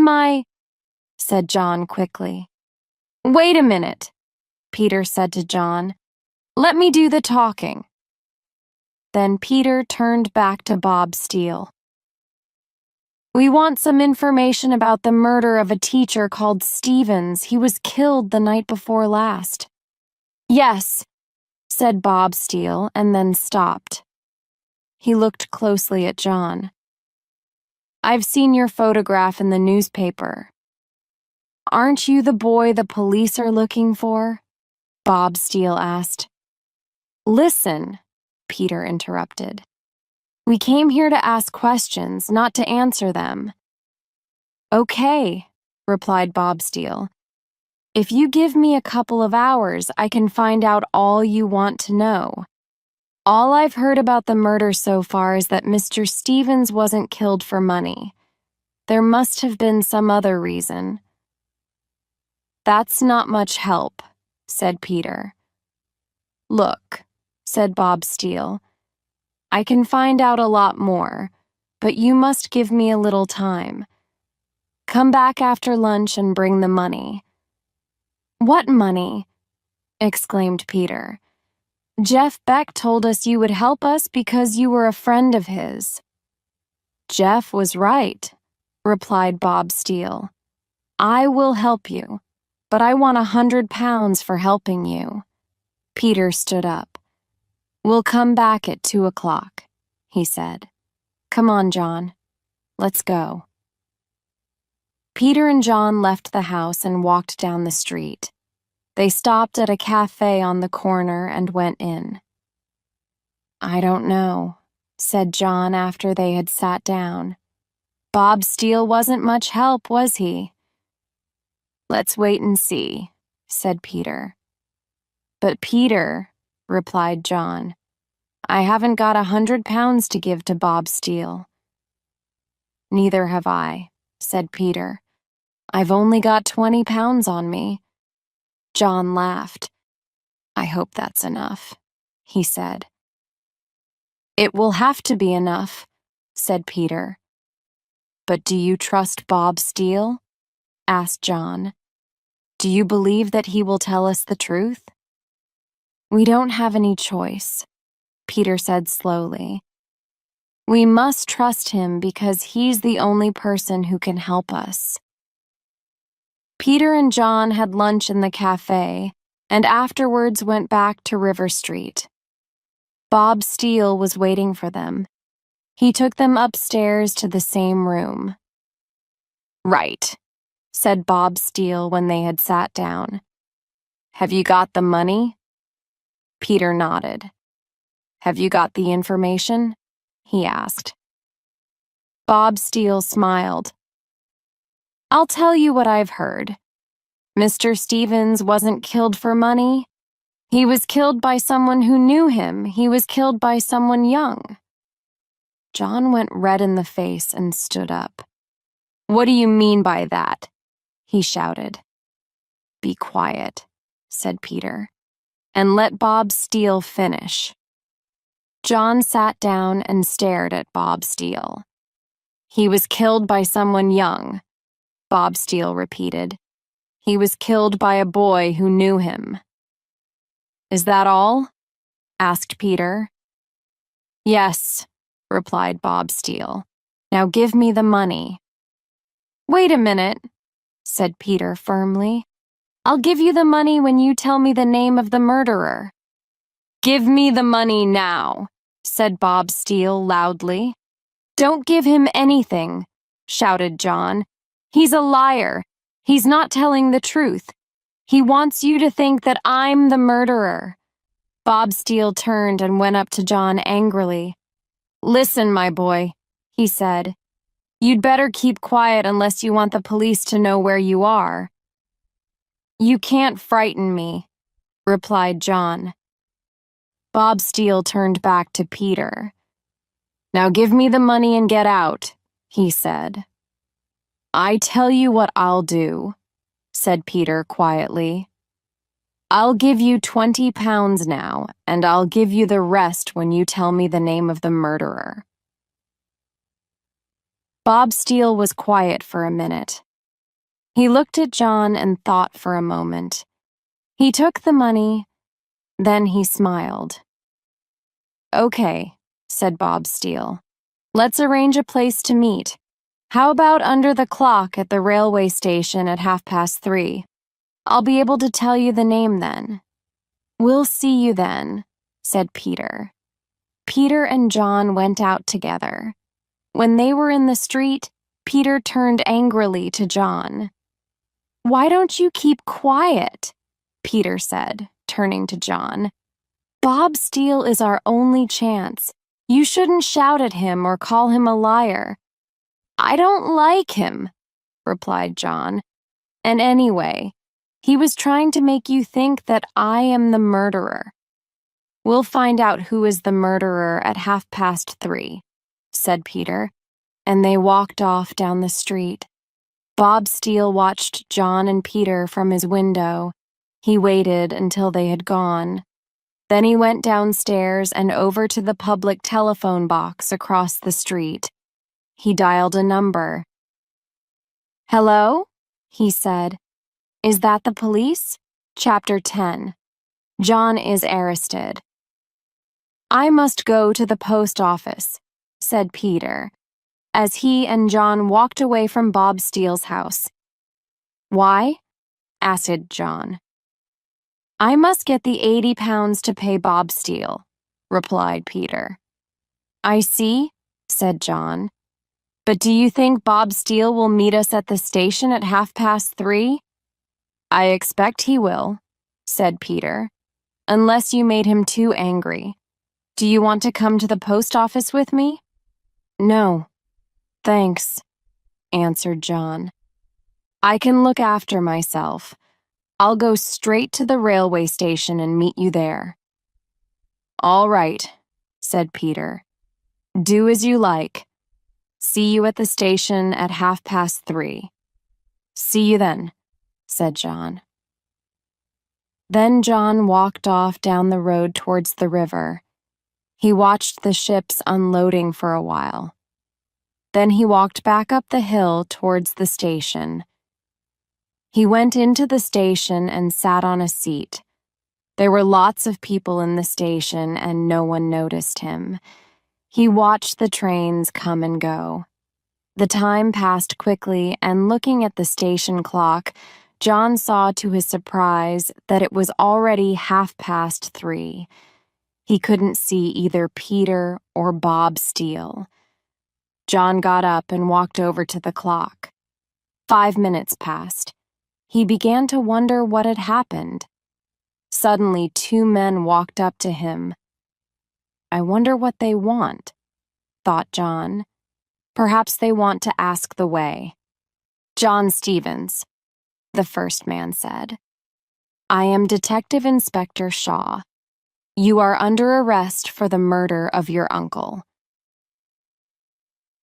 said John quickly. "Wait a minute," Peter said to John. "Let me do the talking." Then Peter turned back to Bob Steele. "We want some information about the murder of a teacher called Stevens. He was killed the night before last." "Yes," said Bob Steele, and then stopped. He looked closely at John. "I've seen your photograph in the newspaper. Aren't you the boy the police are looking for?" Bob Steele asked. "Listen," Peter interrupted. "We came here to ask questions, not to answer them." "Okay," replied Bob Steele. "If you give me a couple of hours, I can find out all you want to know. All I've heard about the murder so far is that Mr. Stevens wasn't killed for money. There must have been some other reason." "That's not much help," said Peter. "Look," said Bob Steele, "I can find out a lot more, but you must give me a little time. Come back after lunch and bring the money." "What money?" exclaimed Peter. "Jeff Beck told us you would help us because you were a friend of his." "Jeff was right," replied Bob Steele. "I will help you, but I want £100 for helping you." Peter stood up. "We'll come back at 2:00, he said. "Come on, John. Let's go." Peter and John left the house and walked down the street. They stopped at a cafe on the corner and went in. "I don't know," said John after they had sat down. "Bob Steele wasn't much help, was he?" "Let's wait and see," said Peter. "But Peter," replied John, "I haven't got £100 to give to Bob Steele." "Neither have I," said Peter. "I've only got £20 on me." John laughed. "I hope that's enough," he said. "It will have to be enough," said Peter. "But do you trust Bob Steele?" asked John. "Do you believe that he will tell us the truth?" "We don't have any choice," Peter said slowly. "We must trust him because he's the only person who can help us." Peter and John had lunch in the cafe and afterwards went back to River Street. Bob Steele was waiting for them. He took them upstairs to the same room. "Right," said Bob Steele when they had sat down. "Have you got the money?" Peter nodded. "Have you got the information?" he asked. Bob Steele smiled. "I'll tell you what I've heard. Mr. Stevens wasn't killed for money. He was killed by someone who knew him. He was killed by someone young." John went red in the face and stood up. "What do you mean by that?" he shouted. "Be quiet," said Peter, "and let Bob Steele finish." John sat down and stared at Bob Steele. "He was killed by someone young," Bob Steele repeated. He was killed by a boy who knew him." "Is that all?" asked Peter. "Yes," replied Bob Steele. "Now give me the money." "Wait a minute," said Peter firmly. "I'll give you the money when you tell me the name of the murderer." "Give me the money now," said Bob Steele loudly. "Don't give him anything," shouted John. "He's a liar. He's not telling the truth. He wants you to think that I'm the murderer." Bob Steele turned and went up to John angrily. "Listen, my boy," he said. "You'd better keep quiet unless you want the police to know where you are." "You can't frighten me," replied John. Bob Steele turned back to Peter. "Now give me the money and get out," he said. "I tell you what I'll do," said Peter quietly. "I'll give you 20 pounds now, and I'll give you the rest when you tell me the name of the murderer." Bob Steele was quiet for a minute. He looked at John and thought for a moment. He took the money, then he smiled. "Okay," said Bob Steele. "Let's arrange a place to meet. How about under the clock at the railway station at 3:30? I'll be able to tell you the name then." "We'll see you then," said Peter. Peter and John went out together. When they were in the street, Peter turned angrily to John. "Why don't you keep quiet?" Peter said, turning to John. "Bob Steele is our only chance. You shouldn't shout at him or call him a liar." "I don't like him," replied John. "And anyway, he was trying to make you think that I am the murderer." "We'll find out who is the murderer at 3:30, said Peter, and they walked off down the street. Bob Steele watched John and Peter from his window. He waited until they had gone. Then he went downstairs and over to the public telephone box across the street. He dialed a number. "Hello?" he said. "Is that the police?" Chapter 10. John is arrested. "I must go to the post office," said Peter, as he and John walked away from Bob Steele's house. "Why?" asked John. "I must get the 80 pounds to pay Bob Steele," replied Peter. "I see," said John. "But do you think Bob Steele will meet us at the station at 3:30? "I expect he will," said Peter, "unless you made him too angry. Do you want to come to the post office with me?" "No, thanks," answered John. "I can look after myself. I'll go straight to the railway station and meet you there." "All right," said Peter. "Do as you like. See you at the station at 3:30. "See you then," said John. Then John walked off down the road towards the river. He watched the ships unloading for a while. Then he walked back up the hill towards the station. He went into the station and sat on a seat. There were lots of people in the station and no one noticed him. He watched the trains come and go. The time passed quickly, and looking at the station clock, John saw to his surprise that it was already 3:30. He couldn't see either Peter or Bob Steele. John got up and walked over to the clock. 5 minutes passed. He began to wonder what had happened. Suddenly, 2 men walked up to him. "I wonder what they want," thought John. "Perhaps they want to ask the way." "John Stevens," the first man said. "I am Detective Inspector Shaw. You are under arrest for the murder of your uncle."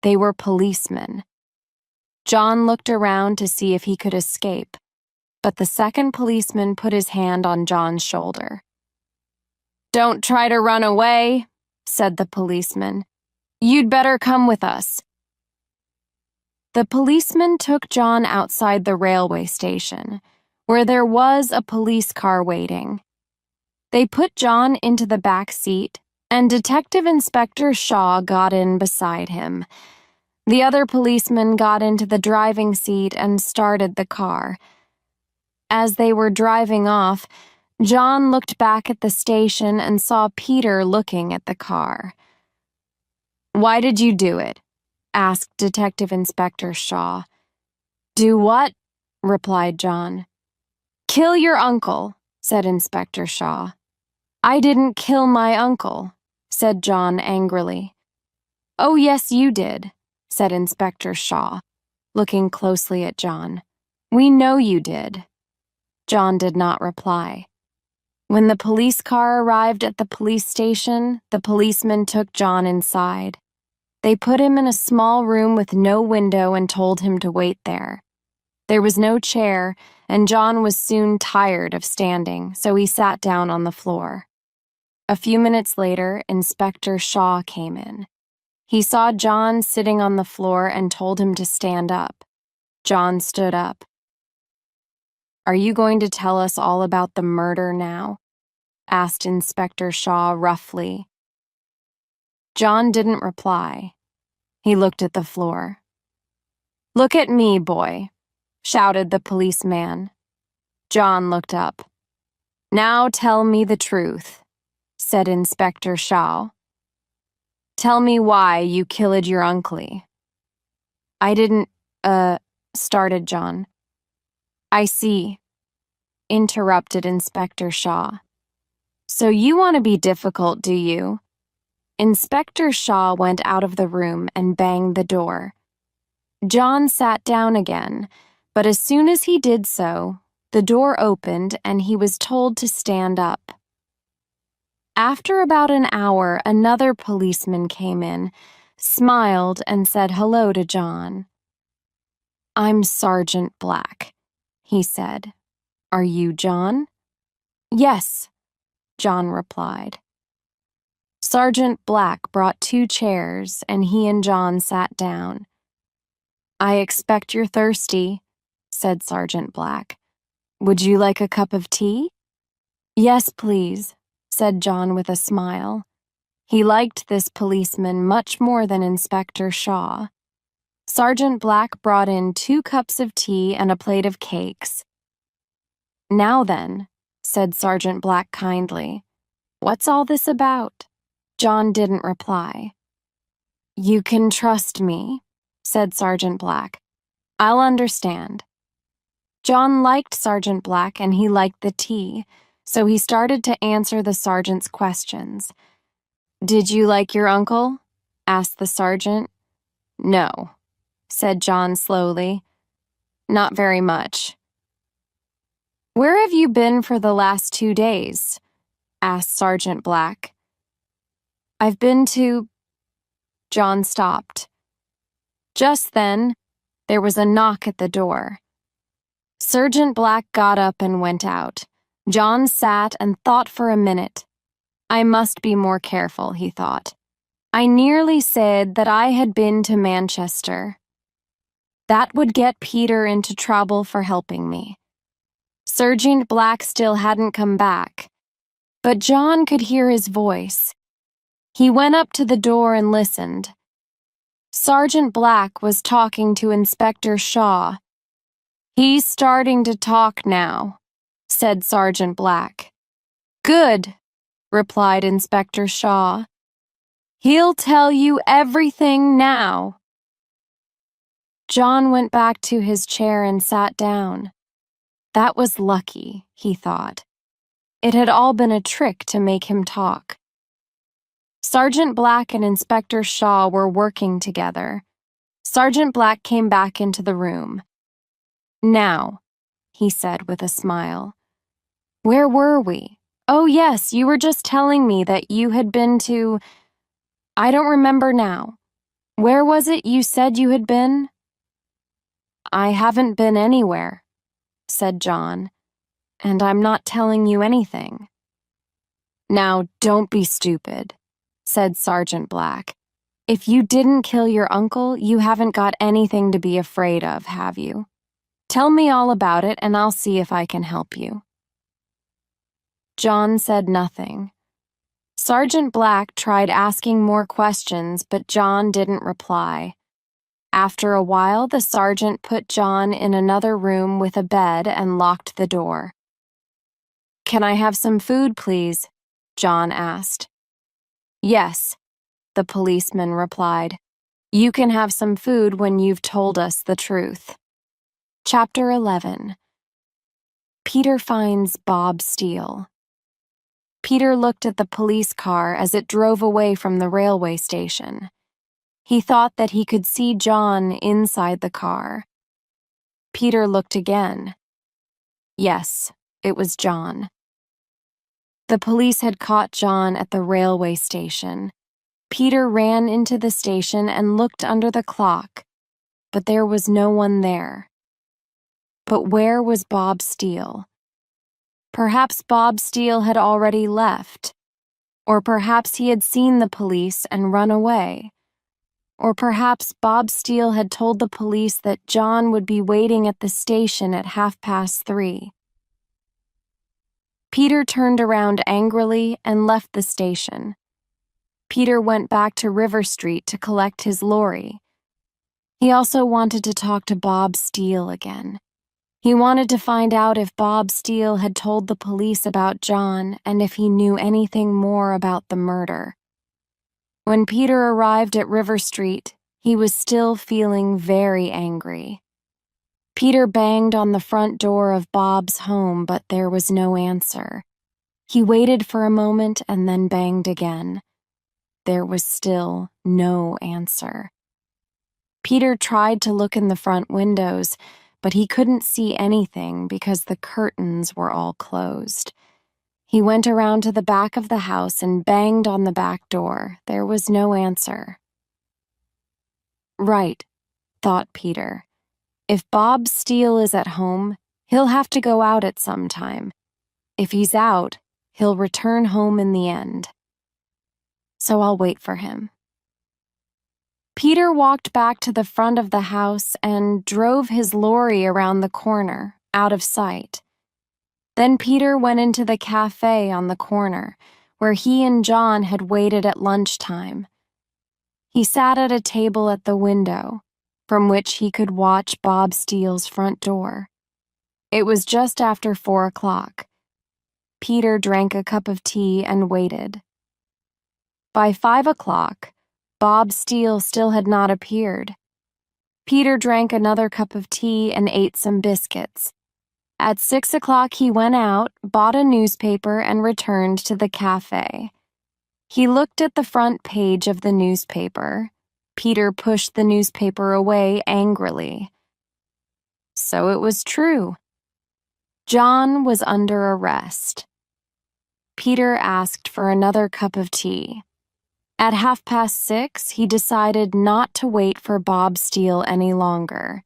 They were policemen. John looked around to see if he could escape, but the second policeman put his hand on John's shoulder. "Don't try to run away," said the policeman. "You'd better come with us." The policeman took John outside the railway station, where there was a police car waiting. They put John into the back seat, and Detective Inspector Shaw got in beside him. The other policeman got into the driving seat and started the car. As they were driving off, John looked back at the station and saw Peter looking at the car. "Why did you do it?" asked Detective Inspector Shaw. "Do what?" replied John. "Kill your uncle," said Inspector Shaw. "I didn't kill my uncle," said John angrily. "Oh, yes, you did," said Inspector Shaw, looking closely at John. "We know you did." John did not reply. When the police car arrived at the police station, the policeman took John inside. They put him in a small room with no window and told him to wait there. There was no chair, and John was soon tired of standing, so he sat down on the floor. A few minutes later, Inspector Shaw came in. He saw John sitting on the floor and told him to stand up. John stood up. "Are you going to tell us all about the murder now?" asked Inspector Shaw roughly. John didn't reply. He looked at the floor. "Look at me, boy," shouted the policeman. John looked up. "Now tell me the truth," said Inspector Shaw. "Tell me why you killed your uncle." "I didn't, started John. "I see," interrupted Inspector Shaw. "So you want to be difficult, do you?" Inspector Shaw went out of the room and banged the door. John sat down again, but as soon as he did so, the door opened and he was told to stand up. After about an hour, another policeman came in, smiled, and said hello to John. "I'm Sergeant Black," he said. "Are you John?" "Yes," John replied. Sergeant Black brought 2 chairs, and he and John sat down. "I expect you're thirsty," said Sergeant Black. "Would you like a cup of tea?" "Yes, please," said John with a smile. He liked this policeman much more than Inspector Shaw. Sergeant Black brought in 2 cups of tea and a plate of cakes. "Now then," said Sergeant Black kindly, "what's all this about?" John didn't reply. "You can trust me," said Sergeant Black. "I'll understand." John liked Sergeant Black and he liked the tea, so he started to answer the sergeant's questions. "Did you like your uncle?" asked the sergeant. "No," said John slowly. "Not very much." "Where have you been for the last 2 days?" asked Sergeant Black. "I've been to—" John stopped. Just then, there was a knock at the door. Sergeant Black got up and went out. John sat and thought for a minute. "I must be more careful," he thought. "I nearly said that I had been to Manchester. That would get Peter into trouble for helping me." Sergeant Black still hadn't come back, but John could hear his voice. He went up to the door and listened. Sergeant Black was talking to Inspector Shaw. "He's starting to talk now," said Sergeant Black. "Good," replied Inspector Shaw. "He'll tell you everything now." John went back to his chair and sat down. That was lucky, he thought. It had all been a trick to make him talk. Sergeant Black and Inspector Shaw were working together. Sergeant Black came back into the room. "Now," he said with a smile. "Where were we? Oh, yes, you were just telling me that you had been to— I don't remember now. Where was it you said you had been?" "I haven't been anywhere," said John, "and I'm not telling you anything." "Now, don't be stupid," said Sergeant Black. "If you didn't kill your uncle, you haven't got anything to be afraid of, have you? Tell me all about it and I'll see if I can help you. John said nothing. Sergeant Black tried asking more questions, but John didn't reply. After a while, the sergeant put John in another room with a bed and locked the door. "Can I have some food, please?" John asked. "Yes," the policeman replied. "You can have some food when you've told us the truth." Chapter 11. Peter finds Bob Steele. Peter looked at the police car as it drove away from the railway station. He thought that he could see John inside the car. Peter looked again. Yes, it was John. The police had caught John at the railway station. Peter ran into the station and looked under the clock, but there was no one there. But where was Bob Steele? Perhaps Bob Steele had already left, or perhaps he had seen the police and run away, or perhaps Bob Steele had told the police that John would be waiting at the station at 3:30. Peter turned around angrily and left the station. Peter went back to River Street to collect his lorry. He also wanted to talk to Bob Steele again. He wanted to find out if Bob Steele had told the police about John and if he knew anything more about the murder. When Peter arrived at River Street, he was still feeling very angry. Peter banged on the front door of Bob's home, but there was no answer. He waited for a moment and then banged again. There was still no answer. Peter tried to look in the front windows, but he couldn't see anything because the curtains were all closed. He went around to the back of the house and banged on the back door. There was no answer. Right, thought Peter. If Bob Steele is at home, he'll have to go out at some time. If he's out, he'll return home in the end. So I'll wait for him. Peter walked back to the front of the house and drove his lorry around the corner, out of sight. Then Peter went into the cafe on the corner, where he and John had waited at lunchtime. He sat at a table at the window, from which he could watch Bob Steele's front door. It was just after 4 o'clock. Peter drank a cup of tea and waited. By 5 o'clock, Bob Steele still had not appeared. Peter drank another cup of tea and ate some biscuits. At 6 o'clock he went out, bought a newspaper, and returned to the cafe. He looked at the front page of the newspaper. Peter pushed the newspaper away angrily. So it was true. John was under arrest. Peter asked for another cup of tea. At 6:30, he decided not to wait for Bob Steele any longer.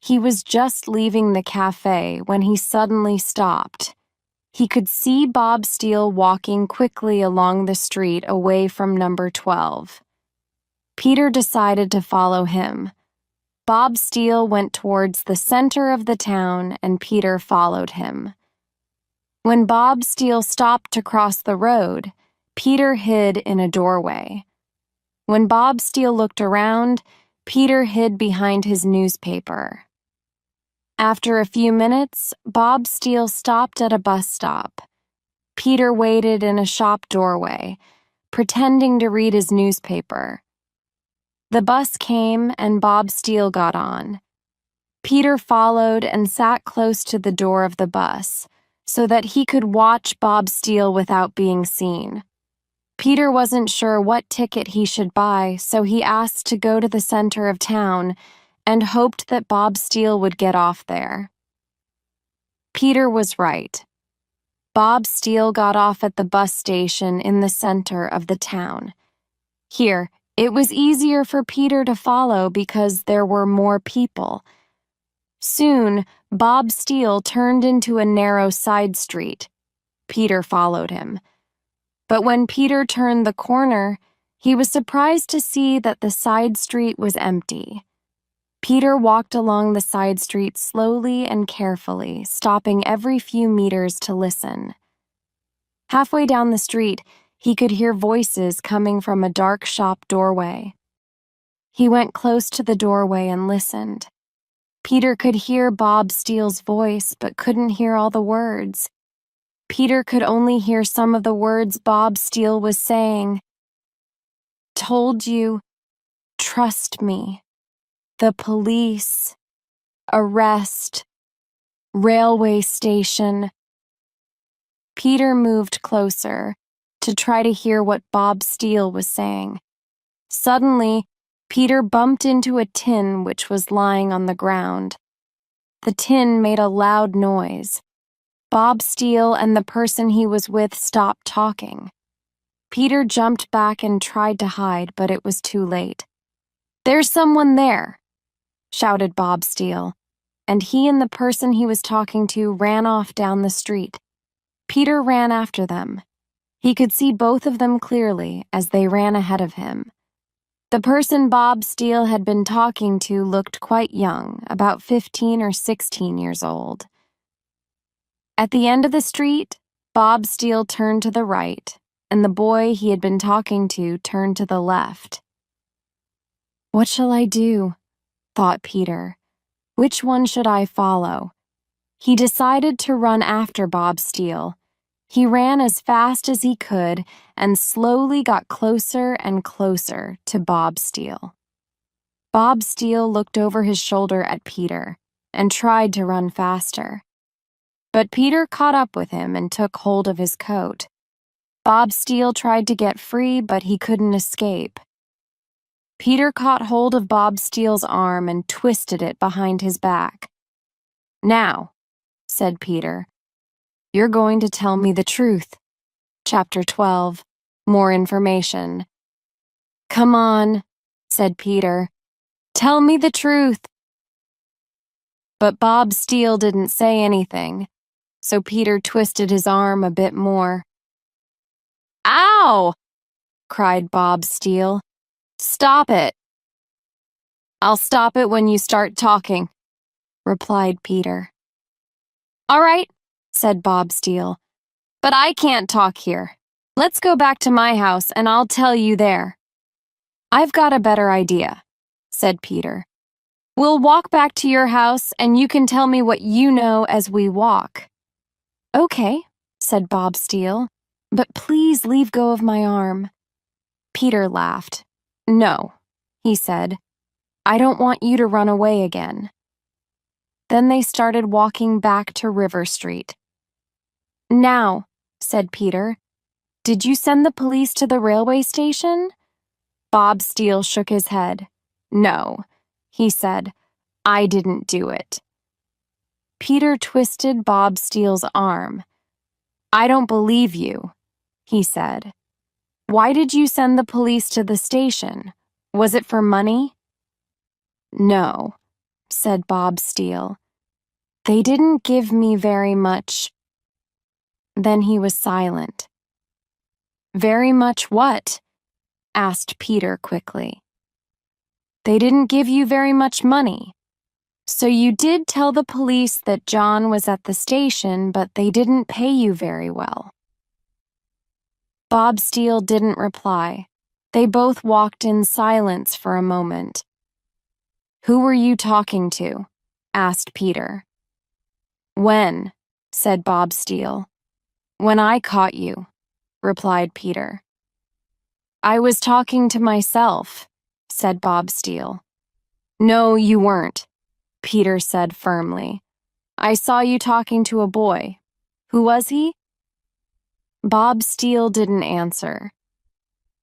He was just leaving the cafe when he suddenly stopped. He could see Bob Steele walking quickly along the street away from number 12. Peter decided to follow him. Bob Steele went towards the center of the town and Peter followed him. When Bob Steele stopped to cross the road, Peter hid in a doorway. When Bob Steele looked around, Peter hid behind his newspaper. After a few minutes, Bob Steele stopped at a bus stop. Peter waited in a shop doorway, pretending to read his newspaper. The bus came and Bob Steele got on. Peter followed and sat close to the door of the bus so that he could watch Bob Steele without being seen. Peter wasn't sure what ticket he should buy, so he asked to go to the center of town and hoped that Bob Steele would get off there. Peter was right. Bob Steele got off at the bus station in the center of the town. Here, it was easier for Peter to follow because there were more people. Soon, Bob Steele turned into a narrow side street. Peter followed him. But when Peter turned the corner, he was surprised to see that the side street was empty. Peter walked along the side street slowly and carefully, stopping every few meters to listen. Halfway down the street, he could hear voices coming from a dark shop doorway. He went close to the doorway and listened. Peter could hear Bob Steele's voice, but couldn't hear all the words. Peter could only hear some of the words Bob Steele was saying. Told you, trust me. The police, arrest, railway station. Peter moved closer to try to hear what Bob Steele was saying. Suddenly, Peter bumped into a tin which was lying on the ground. The tin made a loud noise. Bob Steele and the person he was with stopped talking. Peter jumped back and tried to hide, but it was too late. "There's someone there," shouted Bob Steele, and he and the person he was talking to ran off down the street. Peter ran after them. He could see both of them clearly as they ran ahead of him. The person Bob Steele had been talking to looked quite young, about 15 or 16 years old. At the end of the street, Bob Steele turned to the right, and the boy he had been talking to turned to the left. "What shall I do?" thought Peter. "Which one should I follow?" He decided to run after Bob Steele. He ran as fast as he could and slowly got closer and closer to Bob Steele. Bob Steele looked over his shoulder at Peter and tried to run faster. But Peter caught up with him and took hold of his coat. Bob Steele tried to get free, but he couldn't escape. Peter caught hold of Bob Steele's arm and twisted it behind his back. "Now," said Peter, "you're going to tell me the truth." Chapter 12. More information. "Come on," said Peter. "Tell me the truth." But Bob Steele didn't say anything, so Peter twisted his arm a bit more. "Ow!" cried Bob Steele. "Stop it." "I'll stop it when you start talking," replied Peter. "All right," said Bob Steele, "but I can't talk here. Let's go back to my house and I'll tell you there." "I've got a better idea," said Peter. "We'll walk back to your house and you can tell me what you know as we walk." "Okay," said Bob Steele, "but please leave go of my arm." Peter laughed. "No," he said. "I don't want you to run away again." Then they started walking back to River Street. "Now," said Peter, "did you send the police to the railway station?" Bob Steele shook his head. "No," he said, "I didn't do it." Peter twisted Bob Steele's arm. "I don't believe you," he said. "Why did you send the police to the station? Was it for money?" "No," said Bob Steele. "They didn't give me very much." Then he was silent. "Very much what?" asked Peter quickly. "They didn't give you very much money. So you did tell the police that John was at the station, but they didn't pay you very well." Bob Steele didn't reply. They both walked in silence for a moment. "Who were you talking to?" asked Peter. "When?" said Bob Steele. "When I caught you," replied Peter. "I was talking to myself," said Bob Steele. "No, you weren't," Peter said firmly. "I saw you talking to a boy. Who was he?" Bob Steele didn't answer.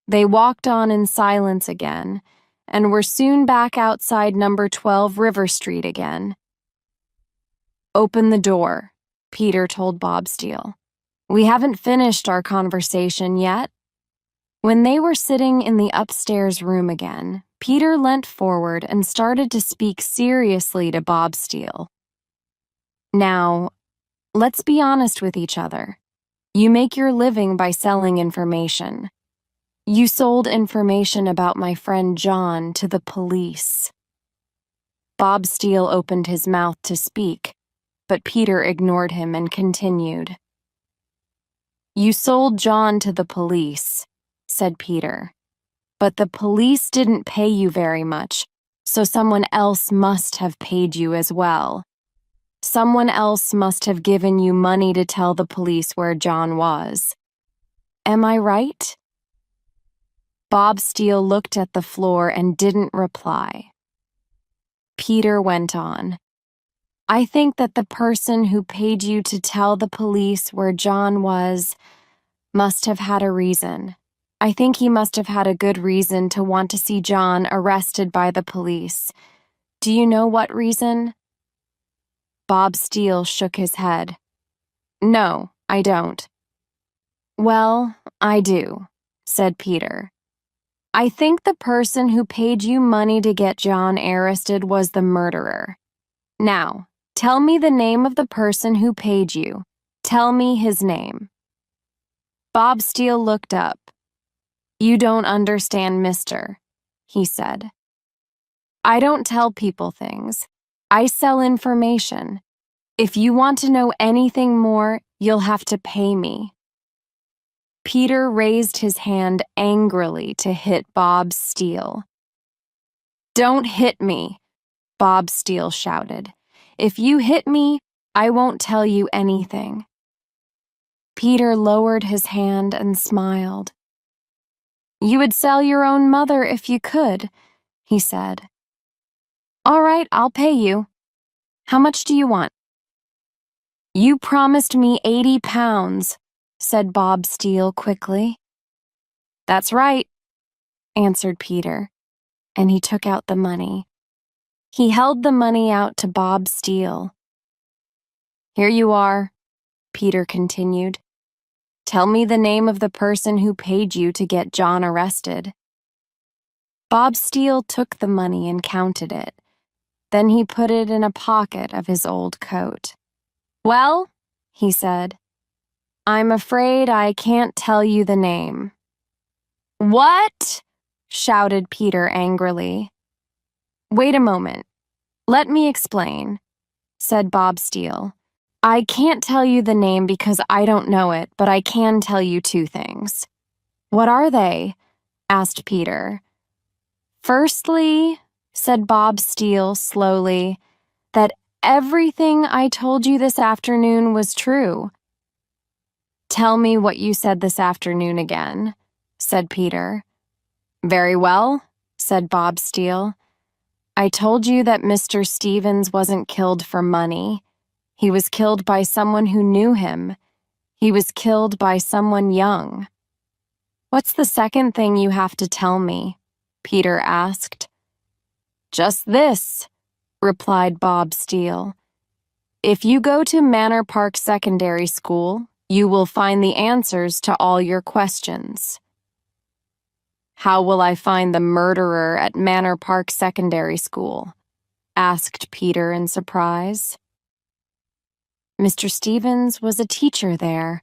They walked on in silence again, and were soon back outside number 12 River Street again. "Open the door," Peter told Bob Steele. "We haven't finished our conversation yet." When they were sitting in the upstairs room again, Peter leant forward and started to speak seriously to Bob Steele. "Now, let's be honest with each other. You make your living by selling information. You sold information about my friend John to the police." Bob Steele opened his mouth to speak, but Peter ignored him and continued. "You sold John to the police," said Peter. "But the police didn't pay you very much, so someone else must have paid you as well. Someone else must have given you money to tell the police where John was. Am I right?" Bob Steele looked at the floor and didn't reply. Peter went on. "I think that the person who paid you to tell the police where John was must have had a reason. I think he must have had a good reason to want to see John arrested by the police. Do you know what reason?" Bob Steele shook his head. "No, I don't." "Well, I do," said Peter. "I think the person who paid you money to get John arrested was the murderer. Now, tell me the name of the person who paid you. Tell me his name." Bob Steele looked up. "You don't understand, mister," he said. "I don't tell people things. I sell information. If you want to know anything more, you'll have to pay me." Peter raised his hand angrily to hit Bob Steele. "Don't hit me," Bob Steele shouted. "If you hit me, I won't tell you anything." Peter lowered his hand and smiled. "You would sell your own mother if you could," he said. "All right, I'll pay you. How much do you want?" "You promised me 80 pounds, said Bob Steele quickly. "That's right," answered Peter, and he took out the money. He held the money out to Bob Steele. "Here you are," Peter continued. "Tell me the name of the person who paid you to get John arrested." Bob Steele took the money and counted it. Then he put it in a pocket of his old coat. "Well," he said, "I'm afraid I can't tell you the name." "What?" shouted Peter angrily. "Wait a moment. Let me explain," said Bob Steele. "I can't tell you the name because I don't know it, but I can tell you two things." "What are they?" asked Peter. "Firstly," said Bob Steele slowly, "that everything I told you this afternoon was true." "Tell me what you said this afternoon again," said Peter. "Very well," said Bob Steele. "I told you that Mr. Stevens wasn't killed for money. He was killed by someone who knew him. He was killed by someone young." "What's the second thing you have to tell me?" Peter asked. "Just this," replied Bob Steele. "If you go to Manor Park Secondary School, you will find the answers to all your questions." "How will I find the murderer at Manor Park Secondary School?" asked Peter in surprise. "Mr. Stevens was a teacher there,"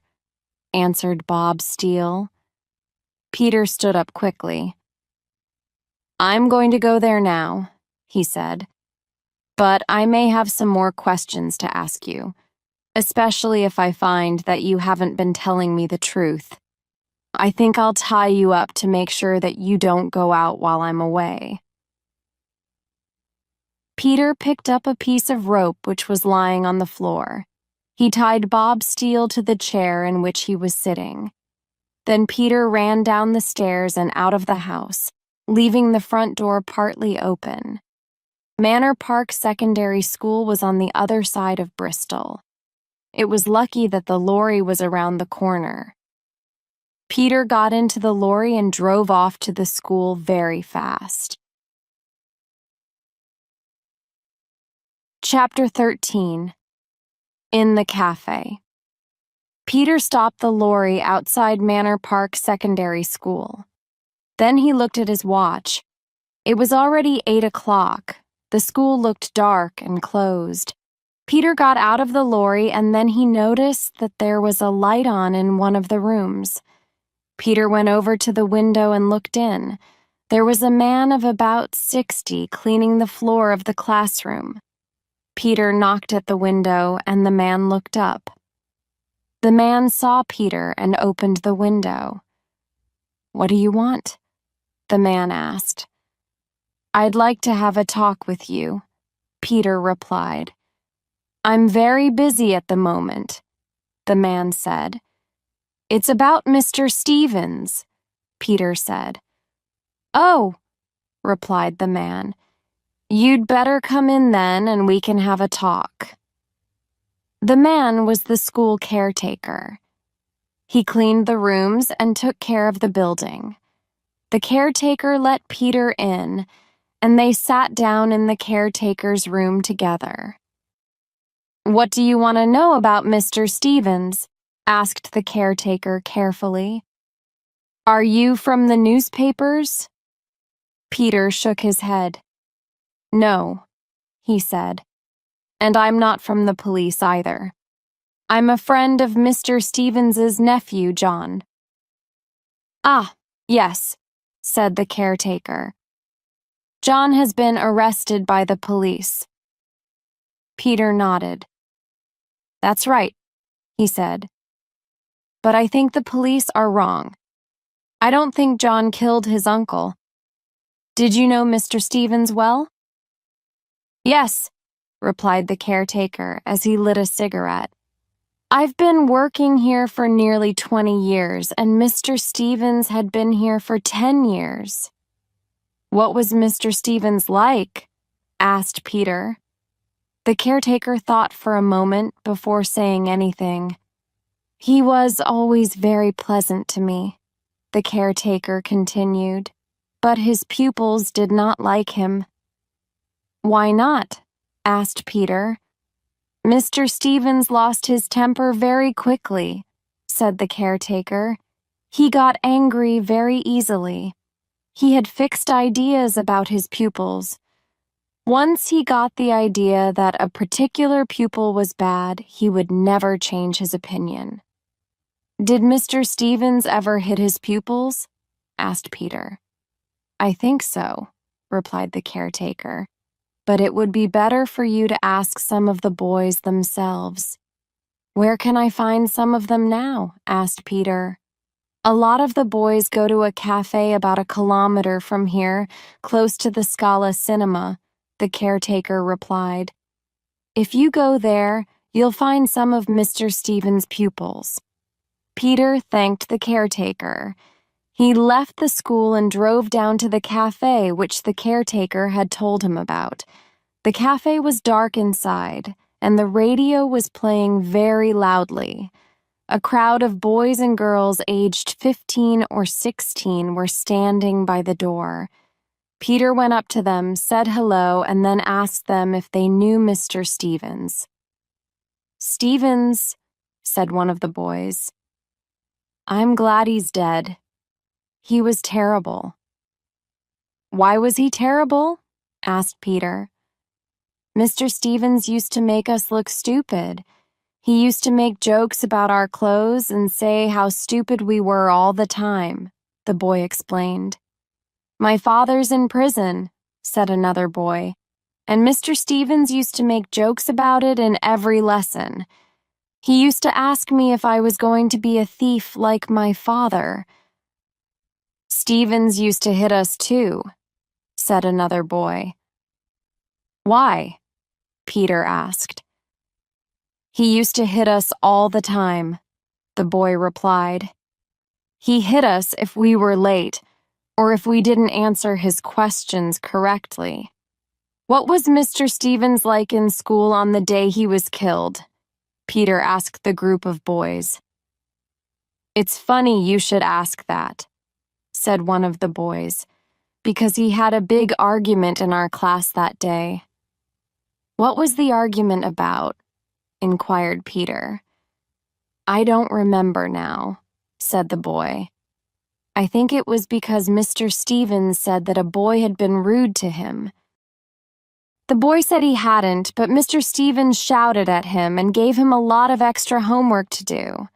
answered Bob Steele. Peter stood up quickly. "I'm going to go there now," he said. "But I may have some more questions to ask you, especially if I find that you haven't been telling me the truth. I think I'll tie you up to make sure that you don't go out while I'm away." Peter picked up a piece of rope which was lying on the floor. He tied Bob Steele to the chair in which he was sitting. Then Peter ran down the stairs and out of the house, leaving the front door partly open. Manor Park Secondary School was on the other side of Bristol. It was lucky that the lorry was around the corner. Peter got into the lorry and drove off to the school very fast. Chapter 13. In the Cafe. Peter stopped the lorry outside Manor Park Secondary School. Then he looked at his watch. It was already 8 o'clock. The school looked dark and closed. Peter got out of the lorry and then he noticed that there was a light on in one of the rooms. Peter went over to the window and looked in. There was a man of about 60 cleaning the floor of the classroom. Peter knocked at the window, and the man looked up. The man saw Peter and opened the window. "What do you want?" the man asked. "I'd like to have a talk with you," Peter replied. "I'm very busy at the moment," the man said. "It's about Mr. Stevens," Peter said. "Oh," replied the man. "You'd better come in then and we can have a talk." The man was the school caretaker. He cleaned the rooms and took care of the building. The caretaker let Peter in, and they sat down in the caretaker's room together. "What do you want to know about Mr. Stevens?" asked the caretaker carefully. "Are you from the newspapers?" Peter shook his head. "No," he said, "and I'm not from the police either. I'm a friend of Mr. Stevens's nephew, John." "Ah, yes," said the caretaker. "John has been arrested by the police." Peter nodded. "That's right," he said. "But I think the police are wrong. I don't think John killed his uncle. Did you know Mr. Stevens well?" "Yes," replied the caretaker as he lit a cigarette. "I've been working here for nearly 20 years, and Mr. Stevens had been here for 10 years. "What was Mr. Stevens like?" asked Peter. The caretaker thought for a moment before saying anything. "He was always very pleasant to me," the caretaker continued, "but his pupils did not like him." "Why not?" asked Peter. "Mr. Stevens lost his temper very quickly," said the caretaker. "He got angry very easily. He had fixed ideas about his pupils. Once he got the idea that a particular pupil was bad, he would never change his opinion." "Did Mr. Stevens ever hit his pupils?" asked Peter. "I think so," replied the caretaker. "But it would be better for you to ask some of the boys themselves." "Where can I find some of them now?" asked Peter. "A lot of the boys go to a cafe about 1 kilometer from here, close to the 𝐒𝐭𝐨 cinema," the caretaker replied. "If you go there, you'll find some of Mr. Stevens' pupils." Peter thanked the caretaker. He left the school and drove down to the cafe which the caretaker had told him about. The cafe was dark inside, and the radio was playing very loudly. A crowd of boys and girls aged 15 or 16 were standing by the door. Peter went up to them, said hello, and then asked them if they knew Mr. Stevens. "Stevens," said one of the boys. "I'm glad he's dead. He was terrible." "Why was he terrible?" asked Peter. "Mr. Stevens used to make us look stupid. He used to make jokes about our clothes and say how stupid we were all the time," the boy explained. "My father's in prison," said another boy, "and Mr. Stevens used to make jokes about it in every lesson. He used to ask me if I was going to be a thief like my father." "Stevens used to hit us too," said another boy. "Why?" Peter asked. "He used to hit us all the time," the boy replied. "He hit us if we were late, or if we didn't answer his questions correctly." "What was Mr. Stevens like in school on the day he was killed?" Peter asked the group of boys. "It's funny you should ask that," said one of the boys, "because he had a big argument in our class that day." "What was the argument about?" inquired Peter. "I don't remember now," said the boy. "I think it was because Mr. Stevens said that a boy had been rude to him." The boy said he hadn't, but Mr. Stevens shouted at him and gave him a lot of extra homework to do.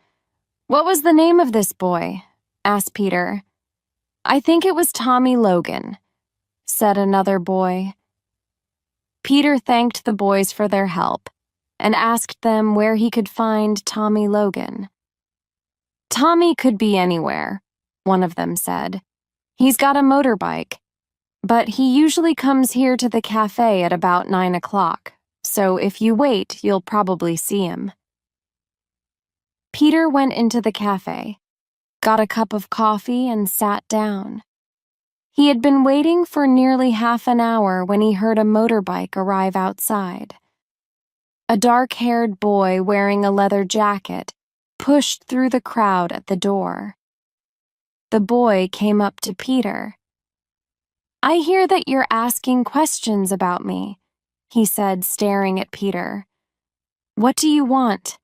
"What was the name of this boy?" asked Peter. "I think it was Tommy Logan," said another boy. Peter thanked the boys for their help and asked them where he could find Tommy Logan. "Tommy could be anywhere," one of them said. "He's got a motorbike, but he usually comes here to the cafe at about 9 o'clock, so if you wait, you'll probably see him." Peter went into the cafe, got a cup of coffee, and sat down. He had been waiting for nearly half an hour when he heard a motorbike arrive outside. A dark-haired boy wearing a leather jacket pushed through the crowd at the door. The boy came up to Peter. "I hear that you're asking questions about me," he said, staring at Peter. "What do you want?"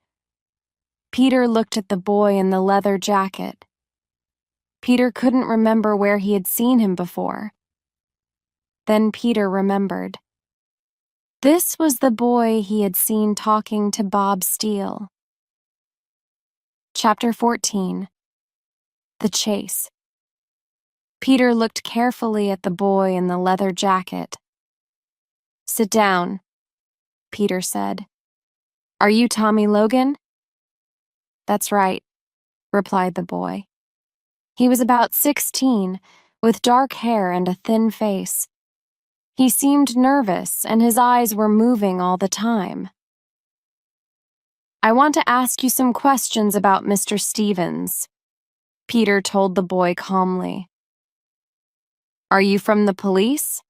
Peter looked at the boy in the leather jacket. Peter couldn't remember where he had seen him before. Then Peter remembered. This was the boy he had seen talking to Bob Steele. Chapter 14. The Chase. Peter looked carefully at the boy in the leather jacket. "Sit down," Peter said. "Are you Tommy Logan?" "That's right," replied the boy. He was about 16, with dark hair and a thin face. He seemed nervous, and his eyes were moving all the time. "I want to ask you some questions about Mr. Stevens," Peter told the boy calmly. "Are you from the police?"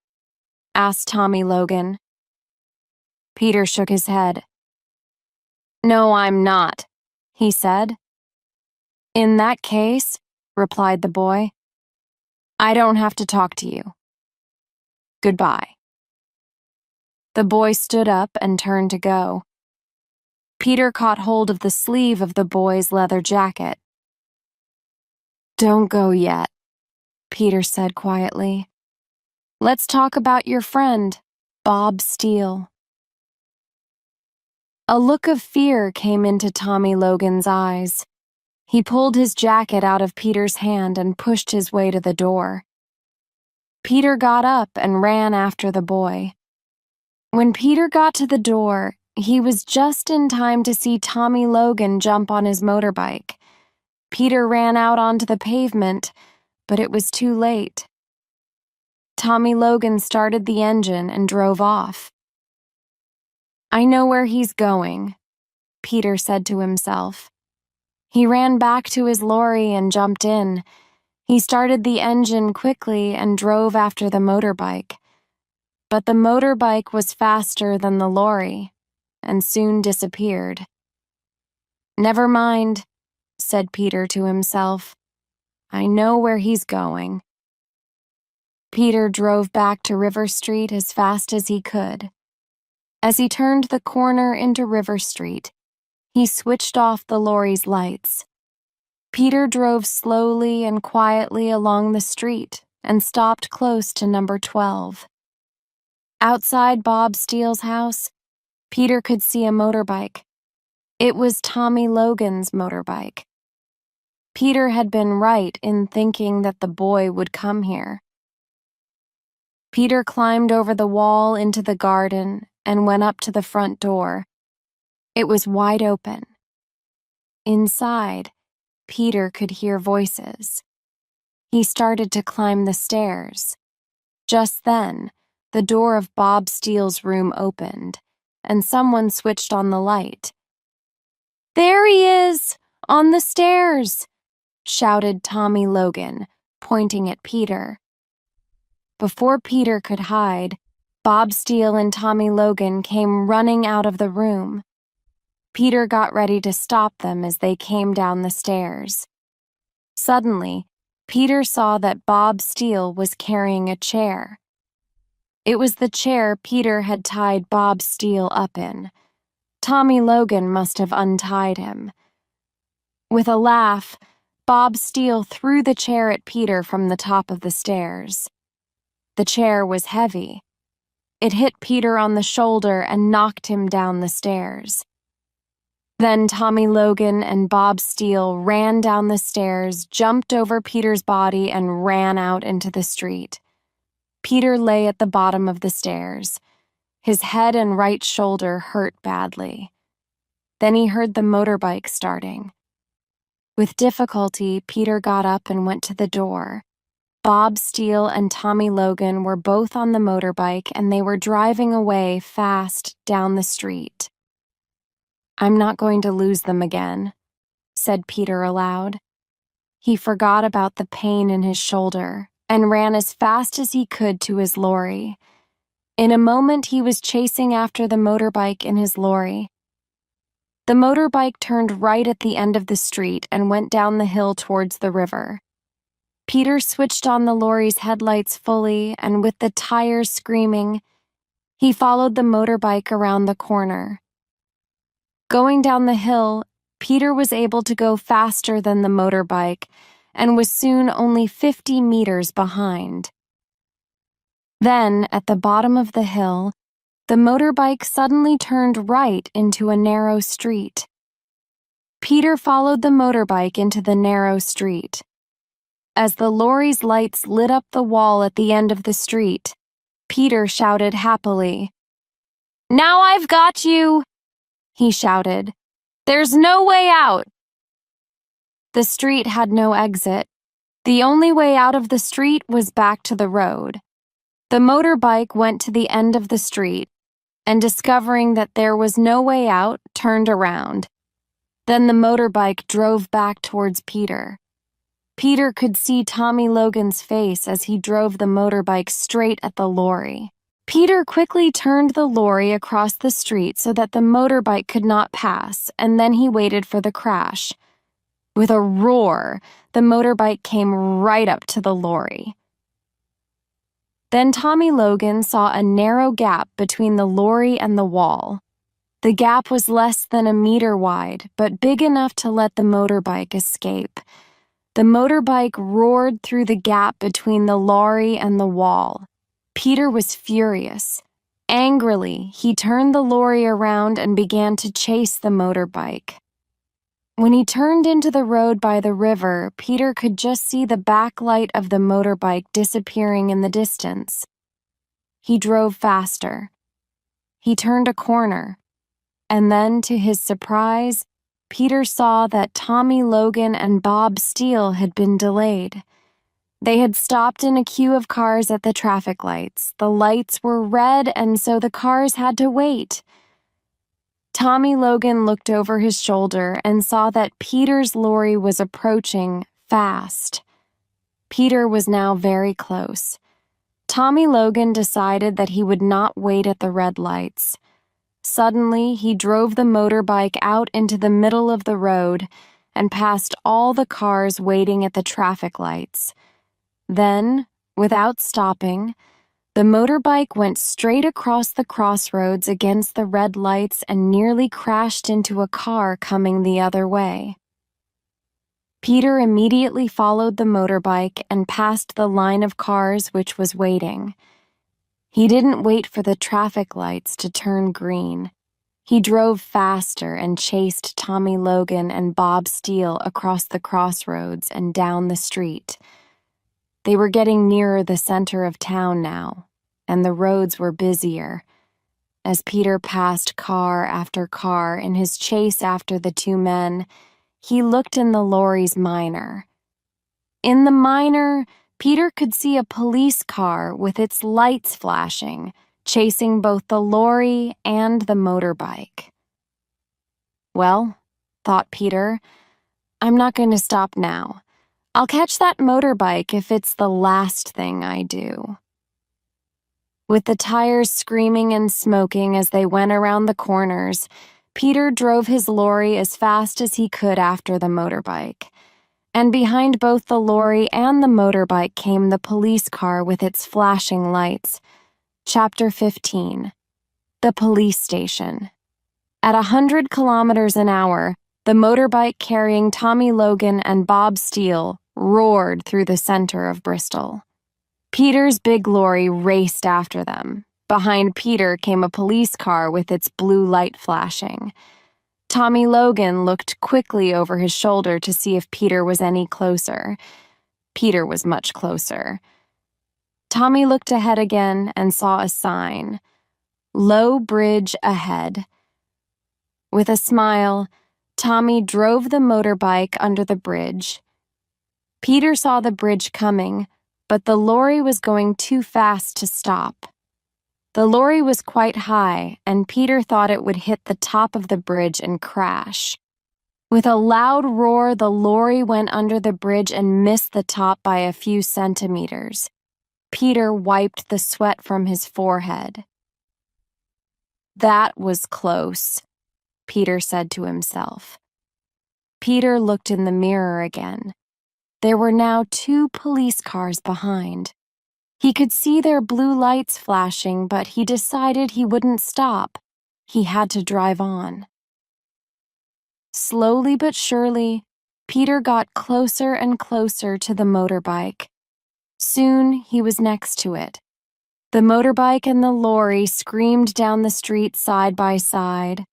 asked Tommy Logan. Peter shook his head. "No, I'm not," he said. "In that case," replied the boy, "I don't have to talk to you. Goodbye." The boy stood up and turned to go. Peter caught hold of the sleeve of the boy's leather jacket. "Don't go yet," Peter said quietly. "Let's talk about your friend, Bob Steele." A look of fear came into Tommy Logan's eyes. He pulled his jacket out of Peter's hand and pushed his way to the door. Peter got up and ran after the boy. When Peter got to the door, he was just in time to see Tommy Logan jump on his motorbike. Peter ran out onto the pavement, but it was too late. Tommy Logan started the engine and drove off. "I know where he's going," Peter said to himself. He ran back to his lorry and jumped in. He started the engine quickly and drove after the motorbike. But the motorbike was faster than the lorry and soon disappeared. "Never mind," said Peter to himself. "I know where he's going." Peter drove back to River Street as fast as he could. As he turned the corner into River Street, he switched off the lorry's lights. Peter drove slowly and quietly along the street and stopped close to number 12. Outside Bob Steele's house, Peter could see a motorbike. It was Tommy Logan's motorbike. Peter had been right in thinking that the boy would come here. Peter climbed over the wall into the garden and went up to the front door. It was wide open. Inside, Peter could hear voices. He started to climb the stairs. Just then, the door of Bob Steele's room opened, and someone switched on the light. "There he is, on the stairs!" shouted Tommy Logan, pointing at Peter. Before Peter could hide, Bob Steele and Tommy Logan came running out of the room. Peter got ready to stop them as they came down the stairs. Suddenly, Peter saw that Bob Steele was carrying a chair. It was the chair Peter had tied Bob Steele up in. Tommy Logan must have untied him. With a laugh, Bob Steele threw the chair at Peter from the top of the stairs. The chair was heavy. It hit Peter on the shoulder and knocked him down the stairs. Then Tommy Logan and Bob Steele ran down the stairs, jumped over Peter's body, and ran out into the street. Peter lay at the bottom of the stairs. His head and right shoulder hurt badly. Then he heard the motorbike starting. With difficulty, Peter got up and went to the door. Bob Steele and Tommy Logan were both on the motorbike, and they were driving away fast down the street. "I'm not going to lose them again," said Peter aloud. He forgot about the pain in his shoulder and ran as fast as he could to his lorry. In a moment, he was chasing after the motorbike in his lorry. The motorbike turned right at the end of the street and went down the hill towards the river. Peter switched on the lorry's headlights fully, and with the tires screaming, he followed the motorbike around the corner. Going down the hill, Peter was able to go faster than the motorbike and was soon only 50 meters behind. Then, at the bottom of the hill, the motorbike suddenly turned right into a narrow street. Peter followed the motorbike into the narrow street. As the lorry's lights lit up the wall at the end of the street, Peter shouted happily, "Now I've got you!" he shouted. "There's no way out!" The street had no exit. The only way out of the street was back to the road. The motorbike went to the end of the street, and discovering that there was no way out, turned around. Then the motorbike drove back towards Peter. Peter could see Tommy Logan's face as he drove the motorbike straight at the lorry. Peter quickly turned the lorry across the street so that the motorbike could not pass, and then he waited for the crash. With a roar, the motorbike came right up to the lorry. Then Tommy Logan saw a narrow gap between the lorry and the wall. The gap was less than a meter wide, but big enough to let the motorbike escape. The motorbike roared through the gap between the lorry and the wall. Peter was furious. Angrily, he turned the lorry around and began to chase the motorbike. When he turned into the road by the river, Peter could just see the backlight of the motorbike disappearing in the distance. He drove faster. He turned a corner, and then, to his surprise, Peter saw that Tommy Logan and Bob Steele had been delayed. They had stopped in a queue of cars at the traffic lights. The lights were red, and so the cars had to wait. Tommy Logan looked over his shoulder and saw that Peter's lorry was approaching fast. Peter was now very close. Tommy Logan decided that he would not wait at the red lights. Suddenly, he drove the motorbike out into the middle of the road and past all the cars waiting at the traffic lights. Then, without stopping, the motorbike went straight across the crossroads against the red lights and nearly crashed into a car coming the other way. Peter immediately followed the motorbike and passed the line of cars which was waiting. He didn't wait for the traffic lights to turn green. He drove faster and chased Tommy Logan and Bob Steele across the crossroads and down the street. They were getting nearer the center of town now, and the roads were busier. As Peter passed car after car in his chase after the two men, he looked in the lorry's miner. In the miner, Peter could see a police car with its lights flashing, chasing both the lorry and the motorbike. "Well," thought Peter, "I'm not going to stop now. I'll catch that motorbike if it's the last thing I do." With the tires screaming and smoking as they went around the corners, Peter drove his lorry as fast as he could after the motorbike. And behind both the lorry and the motorbike came the police car with its flashing lights. Chapter 15. The Police Station. At 100 kilometers an hour, the motorbike carrying Tommy Logan and Bob Steele roared through the center of Bristol. Peter's big lorry raced after them. Behind Peter came a police car with its blue light flashing. Tommy Logan looked quickly over his shoulder to see if Peter was any closer. Peter was much closer. Tommy looked ahead again and saw a sign. Low bridge ahead. With a smile, Tommy drove the motorbike under the bridge. Peter saw the bridge coming, but the lorry was going too fast to stop. The lorry was quite high, and Peter thought it would hit the top of the bridge and crash. With a loud roar, the lorry went under the bridge and missed the top by a few centimeters. Peter wiped the sweat from his forehead. That was close, Peter said to himself. Peter looked in the mirror again. There were now 2 police cars behind. He could see their blue lights flashing, but he decided he wouldn't stop. He had to drive on. Slowly but surely, Peter got closer and closer to the motorbike. Soon he was next to it. The motorbike and the lorry screamed down the street side by side.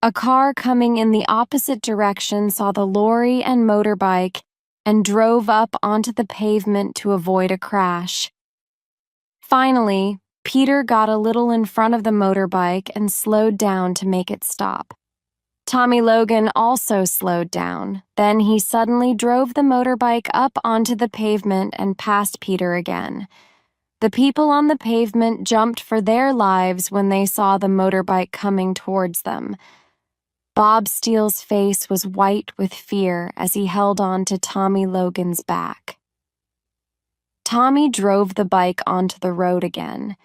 A car coming in the opposite direction saw the lorry and motorbike and drove up onto the pavement to avoid a crash. Finally, Peter got a little in front of the motorbike and slowed down to make it stop. Tommy Logan also slowed down. Then he suddenly drove the motorbike up onto the pavement and passed Peter again. The people on the pavement jumped for their lives when they saw the motorbike coming towards them. Bob Steele's face was white with fear as he held on to Tommy Logan's back. Tommy drove the bike onto the road again.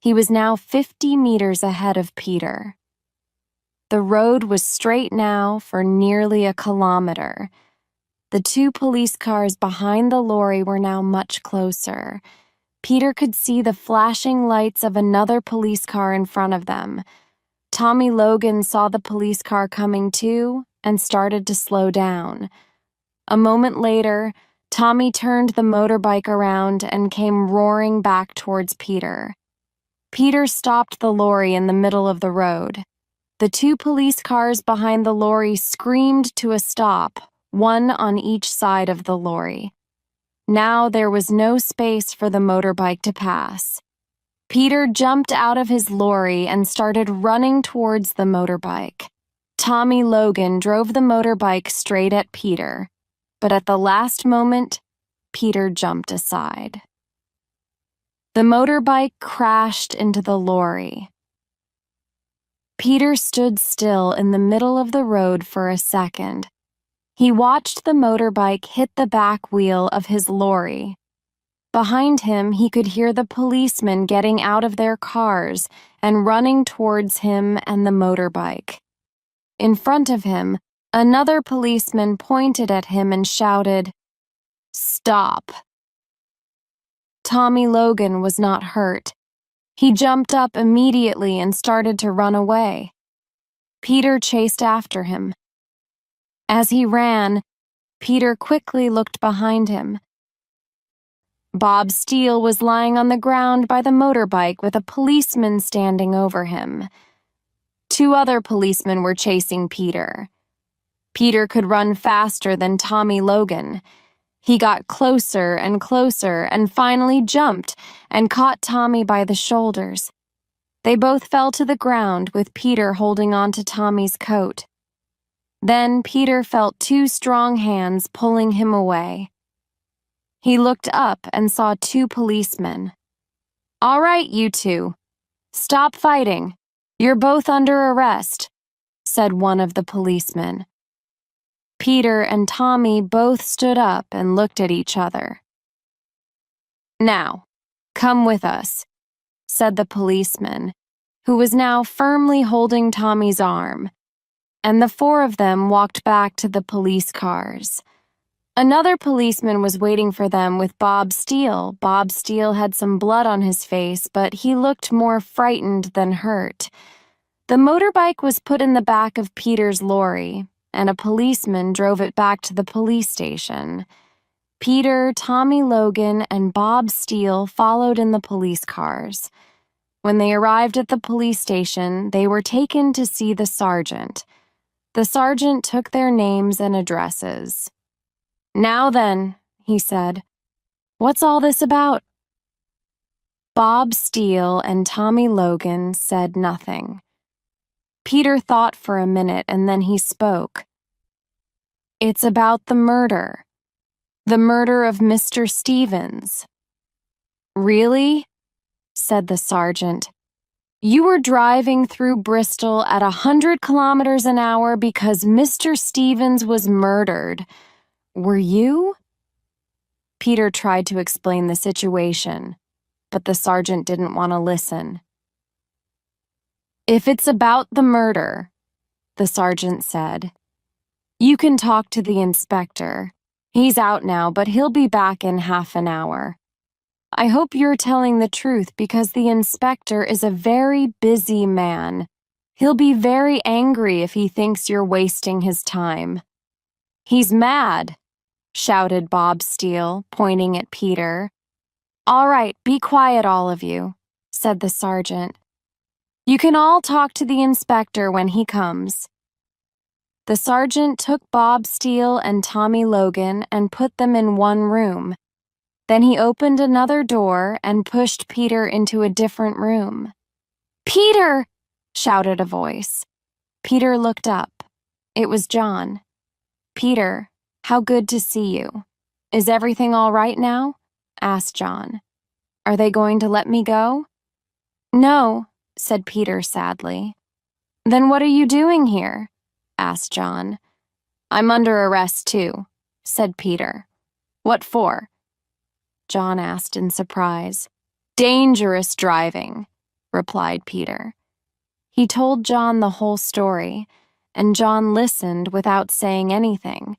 He was now 50 meters ahead of Peter. The road was straight now for nearly a kilometer. The 2 police cars behind the lorry were now much closer. Peter could see the flashing lights of another police car in front of them. Tommy Logan saw the police car coming too and started to slow down. A moment later, Tommy turned the motorbike around and came roaring back towards Peter. Peter stopped the lorry in the middle of the road. The 2 police cars behind the lorry screamed to a stop, one on each side of the lorry. Now there was no space for the motorbike to pass. Peter jumped out of his lorry and started running towards the motorbike. Tommy Logan drove the motorbike straight at Peter. But at the last moment, Peter jumped aside. The motorbike crashed into the lorry. Peter stood still in the middle of the road for a second. He watched the motorbike hit the back wheel of his lorry. Behind him, he could hear the policemen getting out of their cars and running towards him and the motorbike. In front of him, another policeman pointed at him and shouted, "Stop!" Tommy Logan was not hurt. He jumped up immediately and started to run away. Peter chased after him. As he ran, Peter quickly looked behind him. Bob Steele was lying on the ground by the motorbike with a policeman standing over him. 2 other policemen were chasing Peter. Peter could run faster than Tommy Logan. He got closer and closer and finally jumped and caught Tommy by the shoulders. They both fell to the ground with Peter holding on to Tommy's coat. Then Peter felt 2 strong hands pulling him away. He looked up and saw 2 policemen. "All right, you 2. Stop fighting. You're both under arrest," said one of the policemen. Peter and Tommy both stood up and looked at each other. "Now, come with us," said the policeman, who was now firmly holding Tommy's arm, and the 4 of them walked back to the police cars. Another policeman was waiting for them with Bob Steele. Bob Steele had some blood on his face, but he looked more frightened than hurt. The motorbike was put in the back of Peter's lorry, and a policeman drove it back to the police station. Peter, Tommy Logan, and Bob Steele followed in the police cars. When they arrived at the police station, they were taken to see the sergeant. The sergeant took their names and addresses. "Now then," he said, "what's all this about?" Bob Steele and Tommy Logan said nothing. Peter thought for a minute and then he spoke. "It's about the murder. The murder of Mr. Stevens." "Really?" said the sergeant. "You were driving through Bristol at 100 kilometers an hour because Mr. Stevens was murdered. Were you?" Peter tried to explain the situation, but the sergeant didn't want to listen. "If it's about the murder," the sergeant said, "you can talk to the inspector. He's out now, but he'll be back in half an hour. I hope you're telling the truth because the inspector is a very busy man. He'll be very angry if he thinks you're wasting his time." "He's mad," shouted Bob Steele, pointing at Peter. "All right, be quiet, all of you," said the sergeant. "You can all talk to the inspector when he comes." The sergeant took Bob Steele and Tommy Logan and put them in one room. Then he opened another door and pushed Peter into a different room. "Peter!" shouted a voice. Peter looked up. It was John. "Peter, how good to see you. Is everything all right now?" asked John. "Are they going to let me go?" "No," said Peter sadly. "Then what are you doing here?" asked John. "I'm under arrest too," said Peter. "What for?" John asked in surprise. "Dangerous driving," replied Peter. He told John the whole story, and John listened without saying anything.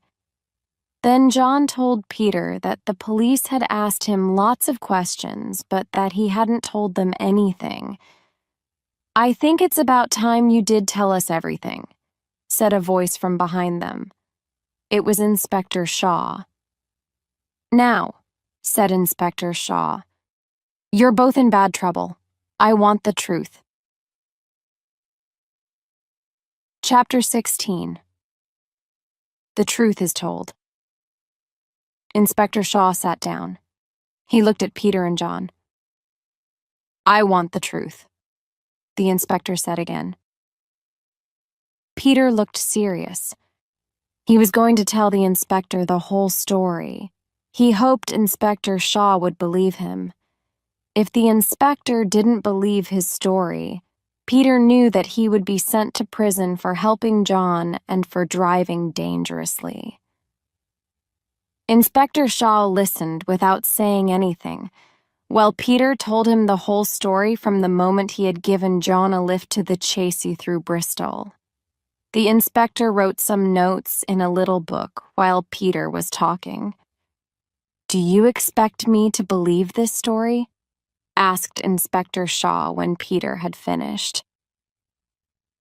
Then John told Peter that the police had asked him lots of questions, but that he hadn't told them anything. "I think it's about time you did tell us everything," said a voice from behind them. It was Inspector Shaw. "Now," said Inspector Shaw, "you're both in bad trouble. I want the truth." Chapter 16. The truth is told. Inspector Shaw sat down. He looked at Peter and John. "I want the truth," the inspector said again. Peter looked serious. He was going to tell the inspector the whole story. He hoped Inspector Shaw would believe him. If the inspector didn't believe his story, Peter knew that he would be sent to prison for helping John and for driving dangerously. Inspector Shaw listened without saying anything, while Peter told him the whole story from the moment he had given John a lift to the 𝐒𝐭𝐨𝐫𝐞 through Bristol. The inspector wrote some notes in a little book while Peter was talking. "Do you expect me to believe this story?" asked Inspector Shaw when Peter had finished.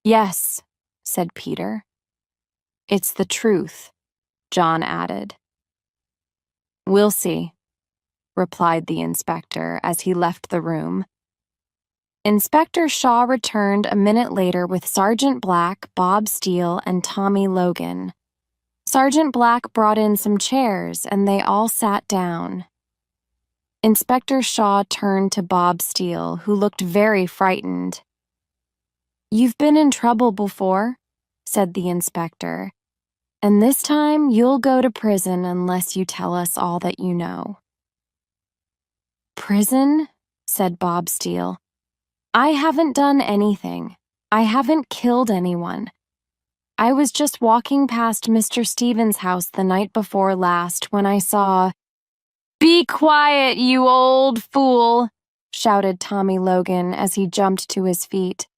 "Yes," said Peter. "It's the truth," John added. "We'll see," replied the inspector as he left the room. Inspector Shaw returned a minute later with Sergeant Black, Bob Steele, and Tommy Logan. Sergeant Black brought in some chairs, and they all sat down. Inspector Shaw turned to Bob Steele, who looked very frightened. "You've been in trouble before," said the inspector, "and this time you'll go to prison unless you tell us all that you know." "Prison?" said Bob Steele. "I haven't done anything. I haven't killed anyone. I was just walking past Mr. Stevens' house the night before last when I saw—" "Be quiet, you old fool!" shouted Tommy Logan as he jumped to his feet.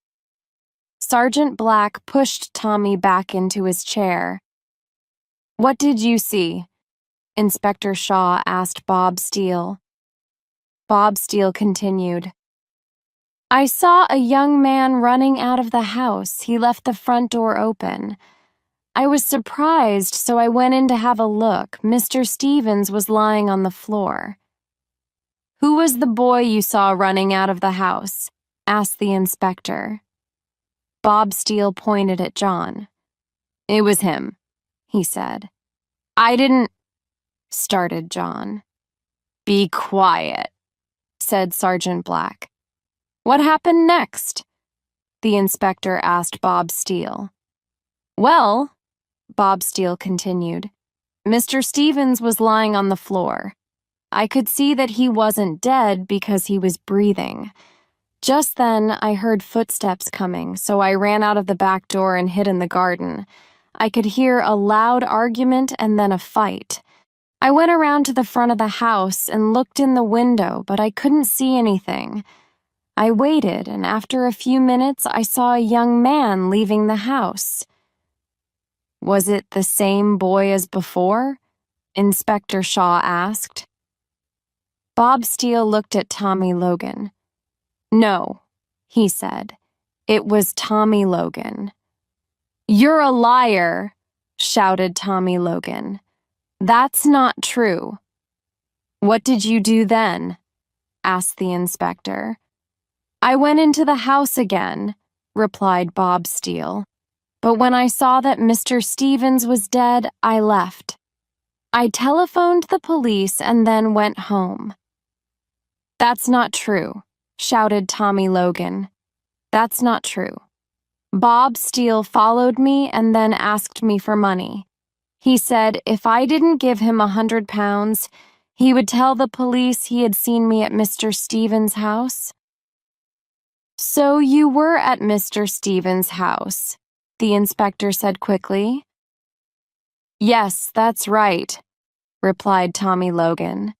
Sergeant Black pushed Tommy back into his chair. "What did you see?" Inspector Shaw asked Bob Steele. Bob Steele continued. "I saw a young man running out of the house. He left the front door open. I was surprised, so I went in to have a look. Mr. Stevens was lying on the floor." "Who was the boy you saw running out of the house?" asked the inspector. Bob Steele pointed at John. "It was him," he said. "I didn't," started John. "Be quiet," said Sergeant Black. "What happened next?" the inspector asked Bob Steele. "Well," Bob Steele continued, "Mr. Stevens was lying on the floor. I could see that he wasn't dead because he was breathing. Just then, I heard footsteps coming, so I ran out of the back door and hid in the garden. I could hear a loud argument and then a fight. I went around to the front of the house and looked in the window, but I couldn't see anything. I waited, and after a few minutes, I saw a young man leaving the house." "Was it the same boy as before?" Inspector Shaw asked. Bob Steele looked at Tommy Logan. "No," he said. "It was Tommy Logan." "You're a liar," shouted Tommy Logan. "That's not true." "What did you do then?" asked the inspector. "I went into the house again," replied Bob Steele. "But when I saw that Mr. Stevens was dead, I left. I telephoned the police and then went home." "That's not true," shouted Tommy Logan. "That's not true. Bob Steele followed me and then asked me for money. He said if I didn't give him £100, he would tell the police he had seen me at Mr. Stevens' house." "So you were at Mr. Stevens' house," the inspector said quickly. "Yes, that's right," replied Tommy Logan.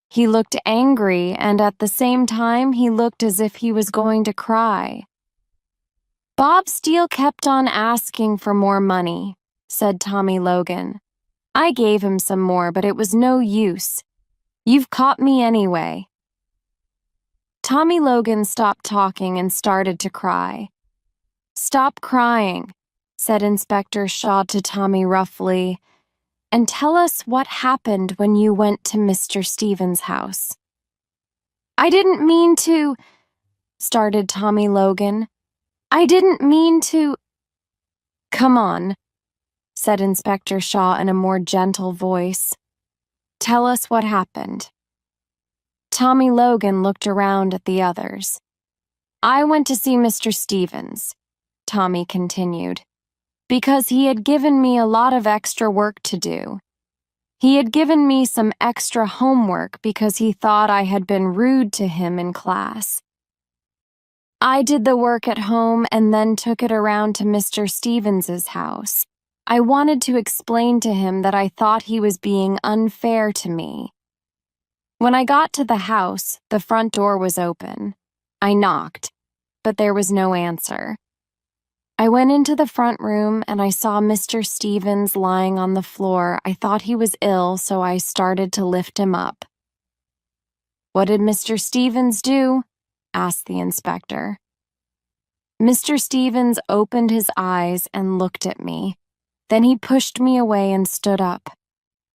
He looked angry, and at the same time he looked as if he was going to cry. "Bob Steele kept on asking for more money," said Tommy Logan. "I gave him some more, but it was no use. You've caught me anyway." Tommy Logan stopped talking and started to cry. "Stop crying," said Inspector Shaw to Tommy roughly, "and tell us what happened when you went to Mr. Stevens' house." "I didn't mean to," started Tommy Logan. "I didn't mean to—" "Come on," said Inspector Shaw in a more gentle voice. "Tell us what happened." Tommy Logan looked around at the others. "I went to see Mr. Stevens," Tommy continued, "because he had given me a lot of extra work to do. He had given me some extra homework because he thought I had been rude to him in class. I did the work at home and then took it around to Mr. Stevens's house. I wanted to explain to him that I thought he was being unfair to me. When I got to the house, the front door was open. I knocked, but there was no answer. I went into the front room and I saw Mr. Stevens lying on the floor. I thought he was ill, so I started to lift him up." "What did Mr. Stevens do?" asked the inspector. "Mr. Stevens opened his eyes and looked at me. Then he pushed me away and stood up.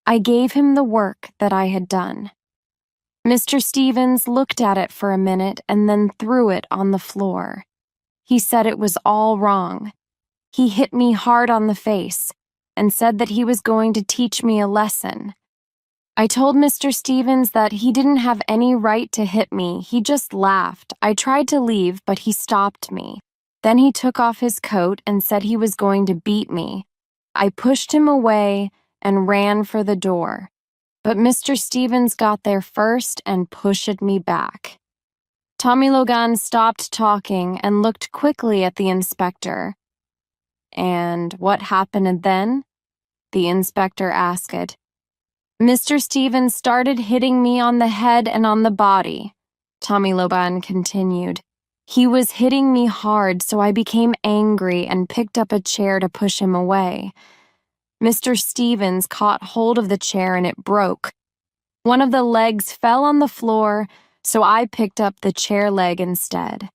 I gave him the work that I had done. Mr. Stevens looked at it for a minute and then threw it on the floor. He said it was all wrong. He hit me hard on the face and said that he was going to teach me a lesson. I told Mr. Stevens that he didn't have any right to hit me. He just laughed. I tried to leave, but he stopped me. Then he took off his coat and said he was going to beat me. I pushed him away and ran for the door. But Mr. Stevens got there first and pushed me back." Tommy Logan stopped talking and looked quickly at the inspector. "And what happened then?" the inspector asked. "Mr. Stevens started hitting me on the head and on the body," Tommy Logan continued. "He was hitting me hard, so I became angry and picked up a chair to push him away. Mr. Stevens caught hold of the chair and it broke. One of the legs fell on the floor, so I picked up the chair leg instead.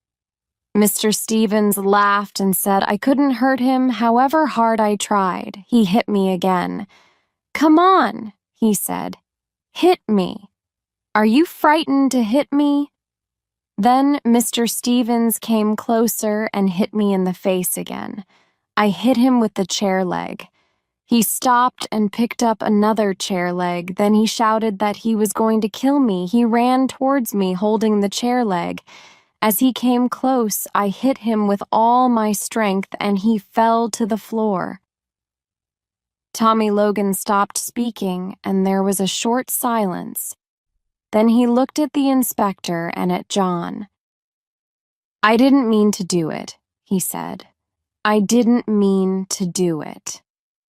Mr. Stevens laughed and said I couldn't hurt him however hard I tried. He hit me again. 'Come on,' he said. 'Hit me. Are you frightened to hit me?' Then Mr. Stevens came closer and hit me in the face again. I hit him with the chair leg. He stopped and picked up another chair leg. Then he shouted that he was going to kill me. He ran towards me, holding the chair leg. As he came close, I hit him with all my strength, and he fell to the floor. Tommy Logan stopped speaking, and there was a short silence. Then he looked at the inspector and at John. "I didn't mean to do it," he said. "I didn't mean to do it."